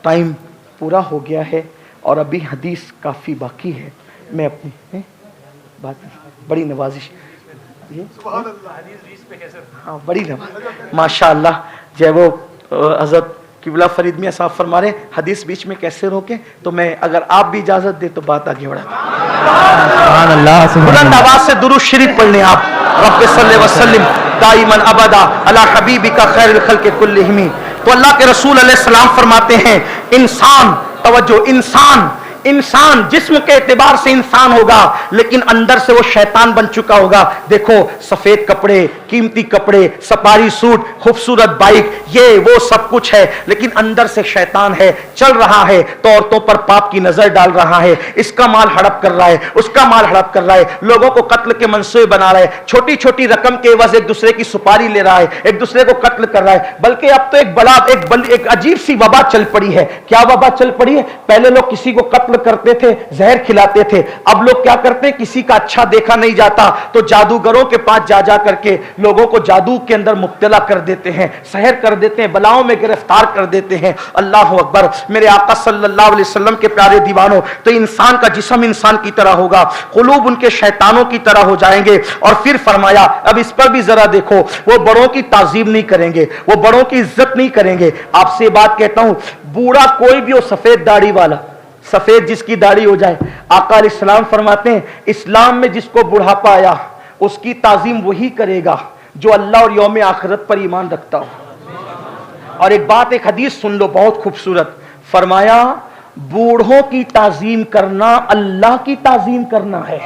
टाइम पूरा हो गया है और अभी हदीस काफी बाकी है। मैं अपनी बात बड़ी नवाजिश, हाँ बड़ी नवाजिश माशाअल्लाह। जब वो हजरत किबला फरीद मियां साहब फरमा रहे हदीस बीच में कैसे रोके, तो मैं अगर आप भी इजाजत दे तो बात आगे बढ़ा। बुलंद आवाज से दुरूद शरीफ पढ़ लें आप। रब्बि सल्लि व सल्लिम दाइमन अबदा अला हबीबिका खैरुल खल्क़ि कुल्लिहिम। तो अल्लाह के रसूल अलैहिस्सलाम फरमाते हैं इंसान, तवज्जो, इंसान जिस्म के एतबार से इंसान होगा, लेकिन अंदर से वो शैतान बन चुका होगा। देखो सफेद कपड़े, कीमती कपड़े, सफारी सूट, खूबसूरत बाइक, ये वो सब कुछ है, लेकिन अंदर से शैतान है, चल रहा है तो औरतों पर पाप की नजर डाल रहा है, इसका माल हड़प कर रहा है, उसका माल हड़प कर रहा है, लोगों को कत्ल के मंसूबे बना रहा है, छोटी छोटी रकम के एवज एक दूसरे की सुपारी ले रहा है, एक दूसरे को कत्ल कर रहा है। बल्कि अब तो एक अजीब सी वबा चल पड़ी है। क्या वबा चल पड़ी है? पहले लोग किसी को कत्ल करते थे, जहर खिलाते थे। अब लोग क्या करते हैं, किसी का अच्छा देखा नहीं जाता तो जादूगरों के पास जा करके लोगों को जादू के अंदर मुब्तला कर देते हैं, सहर कर देते हैं, बलाओं में गिरफ्तार कर देते हैं। अल्लाह अकबर। मेरे आका सल्लल्लाहु अलैहि वसल्लम के प्यारे दीवानों, तो इंसान का जिस्म इंसान की तरह होगा, कुलूब उनके शैतानों की तरह हो जाएंगे। और फिर फरमाया अब इस पर भी जरा देखो, वो बड़ों की ताजीम नहीं करेंगे, वो बड़ों की इज्जत नहीं करेंगे। आपसे बात कहता हूं, बूढ़ा कोई भी हो, सफेद दाढ़ी वाला, सफेद जिसकी दाढ़ी हो जाए, आका अलैहिस्सलाम फरमाते हैं इस्लाम में जिसको बुढ़ापा आया उसकी ताजीम वही करेगा जो अल्लाह और यौम आखिरत पर ईमान रखता हो। और एक बात, एक हदीस सुन लो बहुत खूबसूरत, फरमाया बूढ़ों की ताजीम करना अल्लाह की ताजीम करना है।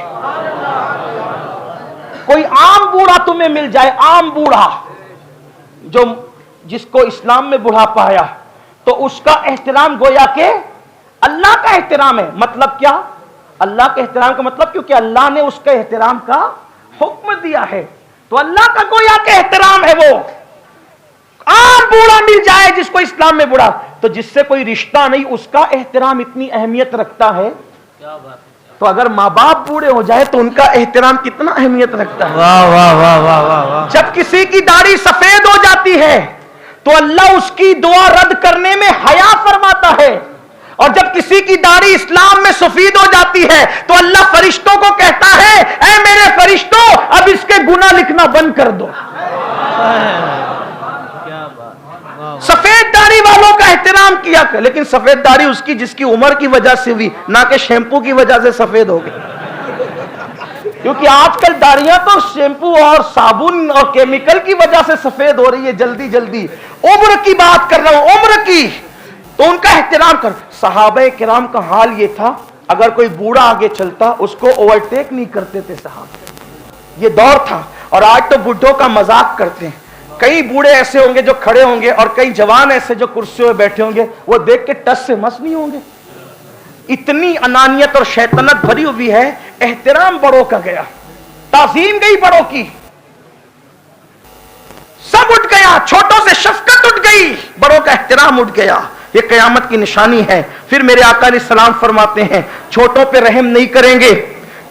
कोई आम बूढ़ा तुम्हें मिल जाए, आम बूढ़ा जो जिसको इस्लाम में बुढ़ापा आया, तो उसका एहतराम गोया के अल्लाह का एहतराम है। मतलब क्या? अल्लाह के एहतराम का मतलब, क्योंकि अल्लाह ने उसके एहतराम का हुक्म दिया है, तो अल्लाह का गोया के एहतराम है। वो आम बूढ़ा मिल जाए जिसको इस्लाम में बुढ़ा, तो जिससे कोई रिश्ता नहीं, उसका एहतराम इतनी अहमियत रखता है। तो अगर माँ बाप बूढ़े हो जाए तो उनका एहतराम कितना अहमियत रखता है। वाह वाह वाह वाह वाह वाह। जब किसी की दाढ़ी सफेद हो जाती है तो अल्लाह उसकी दुआ रद्द करने में हया फरमाता है, और जब किसी की दाढ़ी इस्लाम में सफेद हो जाती है तो अल्लाह फरिश्तों को कहता है ऐ मेरे फरिश्तों, अब इसके गुनाह लिखना बंद कर दो। सफेद दाढ़ी वालों का एहतराम किया कर, लेकिन सफेद दाढ़ी उसकी जिसकी उम्र की वजह से हुई, ना कि शैम्पू की वजह से सफेद हो गई। क्योंकि आजकल दाढ़ियां तो शैम्पू और साबुन और केमिकल की वजह से सफेद हो रही है जल्दी जल्दी। उम्र की बात कर रहा हूं, उम्र की, तो उनका एहतराम कर। सहाबे किराम का हाल ये था, अगर कोई बूढ़ा आगे चलता उसको ओवरटेक नहीं करते थे साहब। ये दौर था। और आज तो बुढ़ों का मजाक करते हैं। कई बूढ़े ऐसे होंगे जो खड़े होंगे और कई जवान ऐसे जो कुर्सियों में बैठे होंगे, वो देख के टस से मस नहीं होंगे। इतनी अनानियत और शैतानत भरी हुई है। एहतराम बड़ों का गया, ताजीम गई बड़ों की, सब उठ गया, छोटों से शफकत उठ गई, बड़ों का एहतराम उठ गया। ये कयामत की निशानी है। फिर मेरे आका अलैहिस्सलाम फरमाते हैं छोटों पे रहम नहीं करेंगे।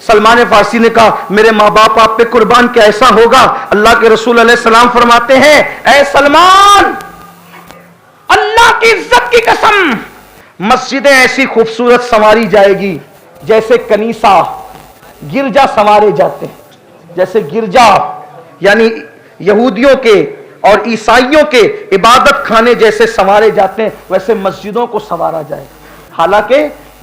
सलमान फारसी ने कहा मेरे माँ बाप आप पे कुर्बान, क्या ऐसा होगा? अल्लाह के रसूल अलैहिस्सलाम फरमाते हैं ऐ सलमान, अल्लाह की इज्जत की कसम, मस्जिदें ऐसी खूबसूरत संवारी जाएगी जैसे कनीसा गिरजा संवारे जाते हैं, जैसे गिरजा यानी यहूदियों के और ईसाइयों के इबादत खाने जैसे संवारे जाते हैं, वैसे मस्जिदों को संवारा जाए। हालांकि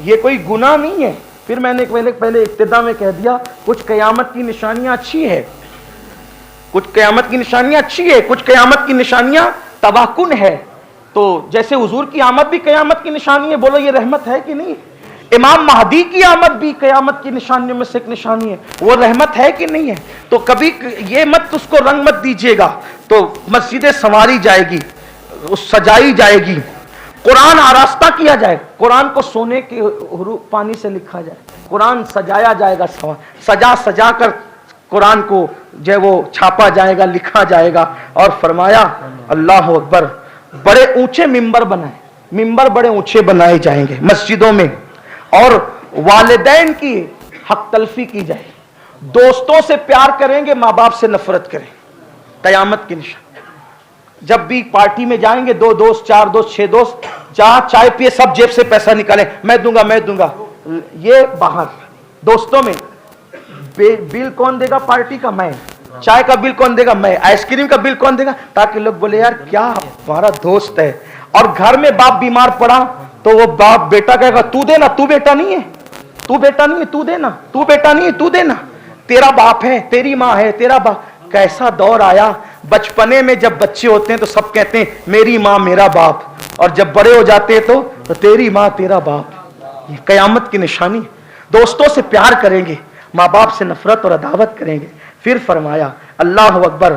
ये कोई गुनाह नहीं है। फिर मैंने पहले इब्तिदा में कह दिया, कुछ कयामत की निशानियां अच्छी है, कुछ कयामत की निशानियां अच्छी है, कुछ कयामत की निशानियां तबाहकुन है। तो जैसे हुजूर की आमद भी कयामत की निशानी है, बोलो ये रहमत है कि नहीं? इमाम महदी की आमद भी कयामत की निशानियों में से एक निशानी है, वो रहमत है कि नहीं है? तो कभी ये मत उसको रंग मत दीजिएगा। तो मस्जिदें संवारी जाएगी, सजाई जाएगी, कुरान आरास्ता किया जाए, कुरान को सोने के पानी से लिखा जाए, कुरान सजाया जाएगा, सजा सजा कर कुरान को जो वो छापा जाएगा, लिखा जाएगा। और फरमाया अल्लाह अकबर, बड़े ऊंचे मिंबर बनाए, मिंबर बड़े ऊंचे बनाए जाएंगे मस्जिदों में, और वालिदैन की हक तलफी की जाए, दोस्तों से प्यार करेंगे, माँ बाप से नफरत करें। कयामत की निशान, जब भी पार्टी में जाएंगे, 2 दोस्त 4 दोस्त 6 दोस्त, जहां चाय पिए सब जेब से पैसा निकालें, मैं दूंगा, ये बाहर। दोस्तों में बिल कौन देगा पार्टी का? मैं। चाय का बिल कौन देगा? मैं। आइसक्रीम का बिल कौन देगा? ताकि लोग बोले यार क्या हमारा दोस्त है। और घर में बाप बीमार पड़ा तो वो बाप बेटा कहेगा तू देना, तू बेटा नहीं है, तू बेटा नहीं है, तू देना, तू बेटा नहीं है, तू देना, तेरा बाप है, तेरी माँ है, तेरा बाप। कैसा दौर आया बचपने में, जब बच्चे होते हैं तो सब कहते हैं मेरी माँ मेरा बाप, और जब बड़े हो जाते हैं तो तेरी माँ तेरा बाप। ये कयामत की निशानी। दोस्तों से प्यार करेंगे, माँ बाप से नफरत और अदावत करेंगे। फिर फरमाया अल्लाह अकबर,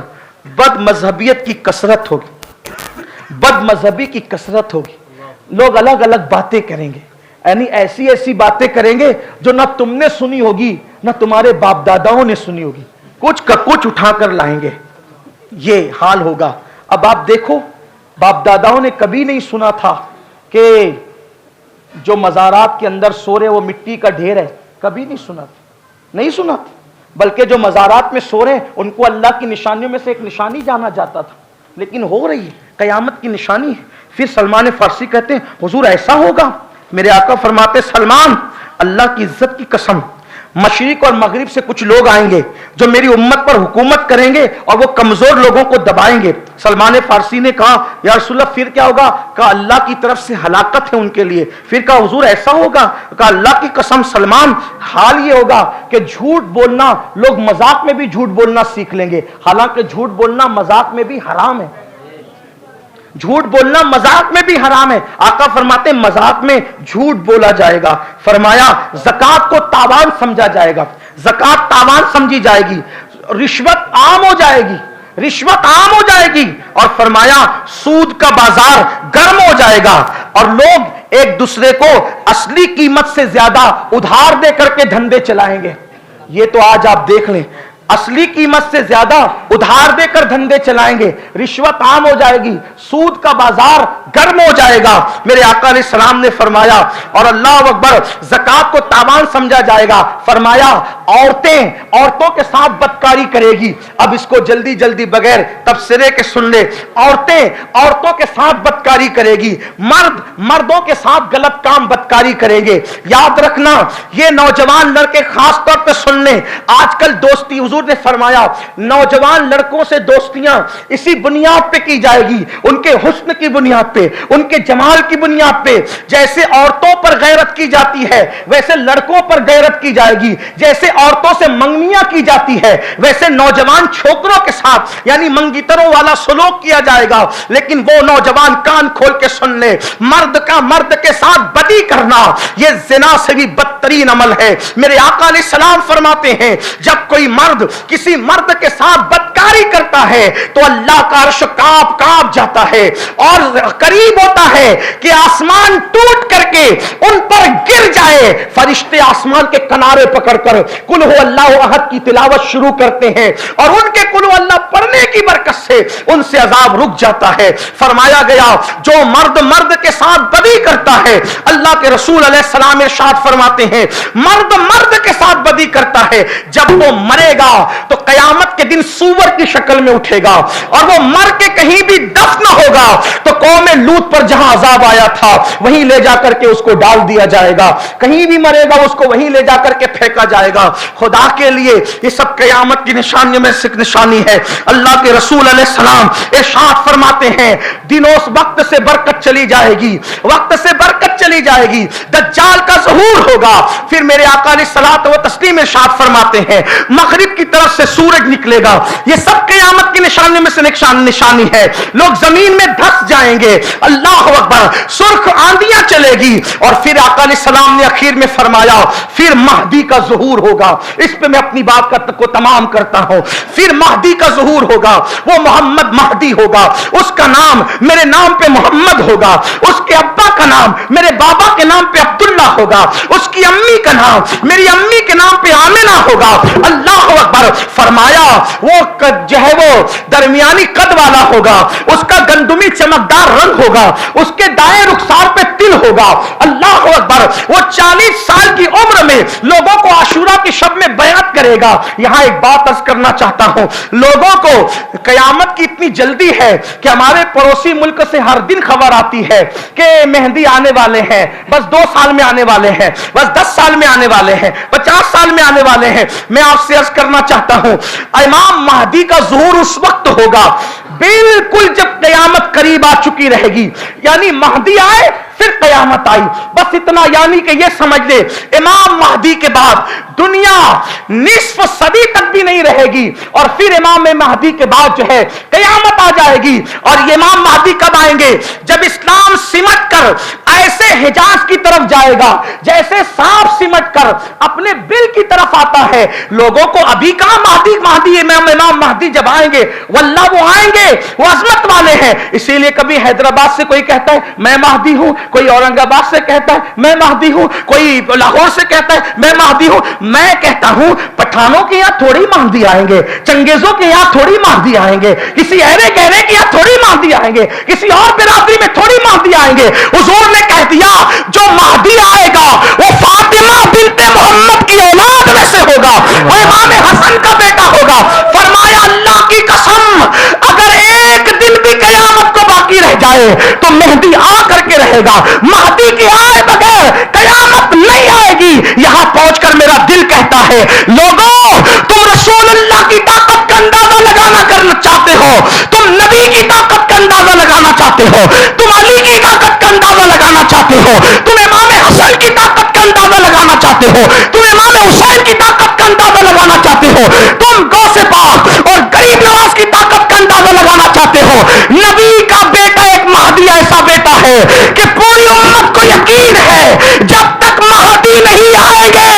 बद मजहबियत की कसरत होगी, बद मजहबी की कसरत होगी। लोग अलग अलग बातें करेंगे, यानी ऐसी ऐसी बातें करेंगे जो ना तुमने सुनी होगी ना तुम्हारे बाप दादाओं ने सुनी होगी, कुछ का कुछ उठाकर लाएंगे। ये हाल होगा। अब आप देखो, बाप दादाओं ने कभी नहीं सुना था कि जो मज़ारात के अंदर सो रहे वो मिट्टी का ढेर है, कभी नहीं सुना था, नहीं सुना था। बल्कि जो मज़ारात में सो रहे उनको अल्लाह की निशानियों में से एक निशानी जाना जाता था, लेकिन हो रही है, कयामत की निशानी है। फिर सलमान फारसी कहते हैं हुजूर ऐसा होगा? मेरे आका फरमाते सलमान अल्लाह की इज्जत की कसम, मशरिक और मगरिब से कुछ लोग आएंगे जो मेरी उम्मत पर हुकूमत करेंगे और वो कमजोर लोगों को दबाएंगे। सलमान फारसी ने कहा या रसूलल्लाह फिर क्या होगा? कहा अल्लाह की तरफ से हलाकत है उनके लिए। फिर कहा हुजूर ऐसा होगा? कहा अल्लाह की कसम सलमान हाल ये होगा कि झूठ बोलना, लोग मजाक में भी झूठ बोलना सीख लेंगे, हालांकि झूठ बोलना मजाक में भी हराम है, झूठ बोलना मजाक में भी हराम है। आका फरमाते मजाक में झूठ बोला जाएगा। फरमाया ज़कात को तावान समझा जाएगा, ज़कात तावान समझी जाएगी, रिश्वत आम हो जाएगी, रिश्वत आम हो जाएगी। और फरमाया सूद का बाजार गर्म हो जाएगा और लोग एक दूसरे को असली कीमत से ज्यादा उधार दे करके धंधे चलाएंगे। ये तो आज आप देख लें, असली कीमत से ज्यादा उधार देकर धंधे चलाएंगे, रिश्वत आम हो जाएगी, सूद का बाजार गर्म हो जाएगा। मेरे आका अलैहि सलाम ने फरमाया और अल्लाह अकबर ज़कात को तावान समझा जाएगा। फरमाया औरतें औरतों के साथ बदकारी करेगी। अब इसको जल्दी जल्दी बगैर तफसीरे के सुन ले। औरतें औरतों के साथ बदकारी करेगी, मर्द मर्दों के साथ गलत काम बदकारी करेंगे। याद रखना ये नौजवान लड़के खास तौर पर सुन ले, आजकल दोस्ती, हुजूर ने फरमाया नौजवान लड़कों से दोस्तियां इसी बुनियाद पे की जाएगी, उनके हुस्न की बुनियाद पे, उनके जमाल की बुनियाद पे। जैसे औरतों पर गैरत की जाती है वैसे लड़कों पर गैरत की जाएगी, जैसे औरतों से मंगनियां की जाती है वैसे नौजवान छोकरों के साथ यानी मंगीतरों वाला सलूक किया जाएगा। लेकिन वो नौजवान कान खोल के सुन ले, मर्द का मर्द के साथ बदी करना यह जिना से भी बदतरीन अमल है। मेरे आका अलैहि सलाम फरमाते हैं जब कोई मर्द किसी मर्द के साथ बदकारी करता है तो अल्लाह का अर्श कांप कांप जाता है और करीब होता है कि आसमान टूट करके उन पर गिर जाए। फरिश्ते आसमान के किनारे पकड़कर कुल हु अल्लाहु अहद की तिलावत शुरू करते हैं और उनके कुल हु अल्लाह पढ़ने की बरकत से उनसे अजाब रुक जाता है। फरमाया गया जो मर्द मर्द के साथ बदी करता है, अल्लाह के रसूल अलैहि सलाम इरशाद फरमाते हैं मर्द मर्द के साथ साथ बदी करता है, जब वो मरेगा तो कयामत के दिन सूअर की शक्ल में उठेगा, और वो मर के कहीं भी दफन होगा तो कौम लूत पर जहां अजाब आया था वहीं ले जाकर के उसको डाल दिया जाएगा। कहीं भी मरेगा उसको वहीं ले जाकर के फेंका जाएगा। खुदा के लिए ये सब कयामत की निशानियों में से निशानी है। अल्लाह के रसूल अलैहिस्सलाम इरशाद फरमाते हैं, दिनों वक्त से बरकत चली जाएगी, वक्त से बरकत चली जाएगी, दज्जाल का ज़हूर होगा। फिर मेरे आका अलैहिस्सलातु व तस्लीम इरशाद फरमाते हैं, मगरिब की तरफ से सूरज निकलेगा। ये सब क़यामत की निशानी में से निशानी है। लोग जमीन में धंस जाएंगे, अल्लाह अकबर, सुर्ख आंधियां चलेगी। और फिर आका अलैहिस्सलाम ने आखिर में फरमाया, फिर महदी का ज़हूर होगा। इस पे मैं अपनी बात को तमाम करता हूं। फिर महदी का ज़हूर होगा, वो मोहम्मद महदी होगा, उसका नाम मेरे नाम पे मोहम्मद होगा, उसके अब्बा का नाम मेरे बाबा के नाम पे अब्दुल्ला होगा, उसकी अम्मी का नाम मेरी अम्मी के नाम पे आमिना होगा। अल्लाह अकबर। फरमाया वो जो है वो दरमियानी कद वाला होगा, उसका गंदुमी चमकदार रंग होगा, उसके दाएं रुखसार पे तिल होगा। अल्लाह अकबर। वो 40 साल की उम्र में लोगों को आशूरा की शब में बयात करेगा। यहां एक बात अर्ज करना चाहता हूं, लोगों को कयामत की इतनी जल्दी है कि हमारे पड़ोसी मुल्क से हर दिन खबर आती है कि मेहंदी आने वाले हैं, बस 2 साल में आने वाले हैं, बस 10 साल में आने वाले हैं, 50 साल में आने वाले हैं। मैं आपसे अर्ज करना चाहता हूं, इमाम महदी का ज़ुहूर उस वक्त होगा बिल्कुल जब कयामत करीब आ चुकी रहेगी, यानी महदी आए फिर कयामत आई, बस इतना। यानी कि ये समझ ले, इमाम महदी के बाद दुनिया निस्फ सदी तक भी नहीं रहेगी, और फिर इमाम महदी के बाद जो है कयामत आ जाएगी। और ये इमाम महदी कब आएंगे? जब इस्लाम सिमट कर ऐसे हिजाज की तरफ जाएगा जैसे सांप सिमट कर अपने बिल की तरफ आता है। लोगों को अभी कहां महदी इमाम महदी जब आएंगे, वल्लाह वो आएंगे, वो अजमत वाले हैं। इसीलिए कभी हैदराबाद से कोई कहता है मैं महदी हूं, कोई औरंगाबाद से कहता है मैं महदी हूं, कोई लाहौर से कहता है मैं महदी हूं। मैं कहता हूं पठानों के यहां थोड़ी महदी आएंगे, चंगेजों के यहां थोड़ी महदी आएंगे, किसी अहरे गहरे के यहां थोड़ी महदी आएंगे, किसी और बिरादरी में थोड़ी महदी आएंगे। हुजूर ने कह दिया जो महदी आएगा वो फातिमा बिनते मोहम्मद की औलाद में से होगा, वो इमाम हसन का बेटा होगा। फरमाया अल्लाह की कसम, अगर एक दिन भी कयामत को बाकी रह जाए तो मेहदी आ करके रहेगा। महदी के आए बगैर कयामत नहीं आएगी। यहां पहुंचकर मेरा दिल कहता है, लोगों तुम रसूलुल्लाह की ताकत का अंदाजा लगाना करना चाहते हो, तुम नबी की ताकत का अंदाजा लगाना चाहते हो, तुम अली की ताकत का अंदाजा लगाना चाहते हो, तुम इमाम हसन की ताकत का अंदाजा लगाना चाहते हो, तुम इमाम हुसैन की ताकत का अंदाजा लगाना चाहते हो, तुम गौसे पाक और गरीब नवाज की ताकत का अंदाजा लगाना चाहते हो। नबी का बेटा एक महदी ऐसा बेटा है कि पूरी उम्मत को यकीन है जब तक महदी नहीं आएंगे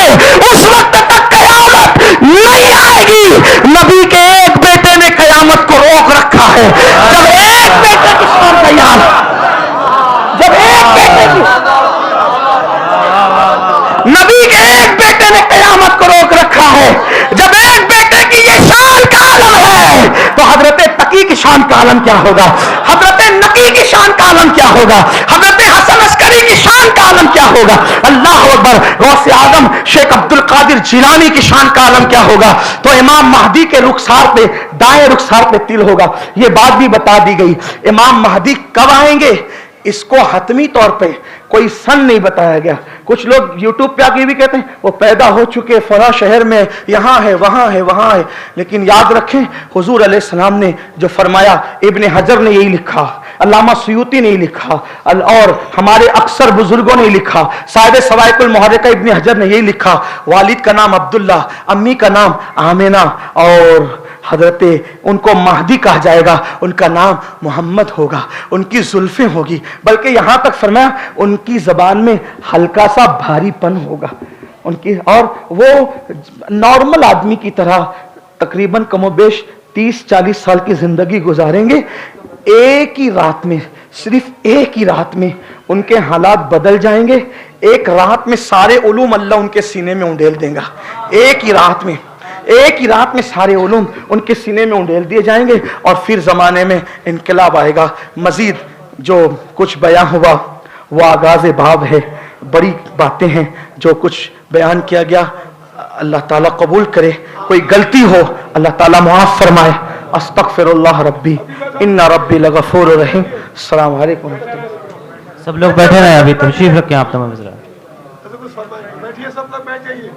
उस वक्त तक कयामत नहीं आएगी। नबी के एक बेटे ने कयामत को रोक रखा है। जब एक बेटे की शान का याद, जब एक बेटे की, नबी के एक बेटे ने कयामत को रोक रखा है, जब एक बेटे की ये शान का आलम है तो हजरत तकी की शान का आलम क्या होगा, हजरत नकी की शान का आलम क्या होगा, हजरत हसन अस्करी की शान का आलम क्या होगा। अल्लाह अकबर। गौसे आजम शेख अब्दुल कादिर जिलानी की शान का आलम क्या होगा। तो इमाम महदी के रुखसार पे, दाएं रुखसार पे तिल होगा। ये बात भी बता दी गई। इमाम महदी कब आएंगे इसको हतमी तौर पे कोई सन नहीं बताया गया। कुछ लोग यूट्यूब पे आके भी कहते हैं वो पैदा हो चुके फला शहर में, यहां है वहां है वहां है। लेकिन याद रखें हुजूर अलैहिस्सलाम ने जो फरमाया, इब्ने हजर ने यही लिखा, अल्लामा सुयूती ने लिखा, और हमारे अक्सर बुजुर्गों ने लिखा, साहिब सवाइकुल मुहर्रिका इब्ने हजर ने यही लिखा। वालिद का नाम अब्दुल्ला, अम्मी का नाम आमिना, और हजरत उनको महदी कहा जाएगा, उनका नाम मोहम्मद होगा, उनकी जुल्फें होगी, बल्कि यहां तक फरमाया उनकी जबान में हल्का सा भारीपन होगा उनकी, और वो नॉर्मल आदमी की तरह तकरीबन कमोबेश 30-40 साल की जिंदगी गुजारेंगे। एक ही रात में, सिर्फ एक ही रात में उनके हालात बदल जाएंगे। एक रात में सारे उलूम अल्लाह उनके सीने में उंडेल देगा। एक ही रात में, एक ही रात में सारे उलूम उनके सीने में उंडेल दिए जाएंगे, और फिर जमाने में इनकलाब आएगा। मजीद जो कुछ बयां हुआ वो आगाज़ बाब है, बड़ी बातें हैं जो कुछ बयान किया गया। اللہ تعالیٰ قبول کرے. کوئی غلطی ہو اللہ تعالیٰ معاف فرمائے. استغفر اللہ ربی ان ربی لغفور رحیم. السلام علیکم ورحمۃ اللہ. سب لوگ بیٹھے رہے, ابھی تشریف رکھیں آپ تمام حضرات. بیٹھیے سب لوگ بیٹھ جائیے.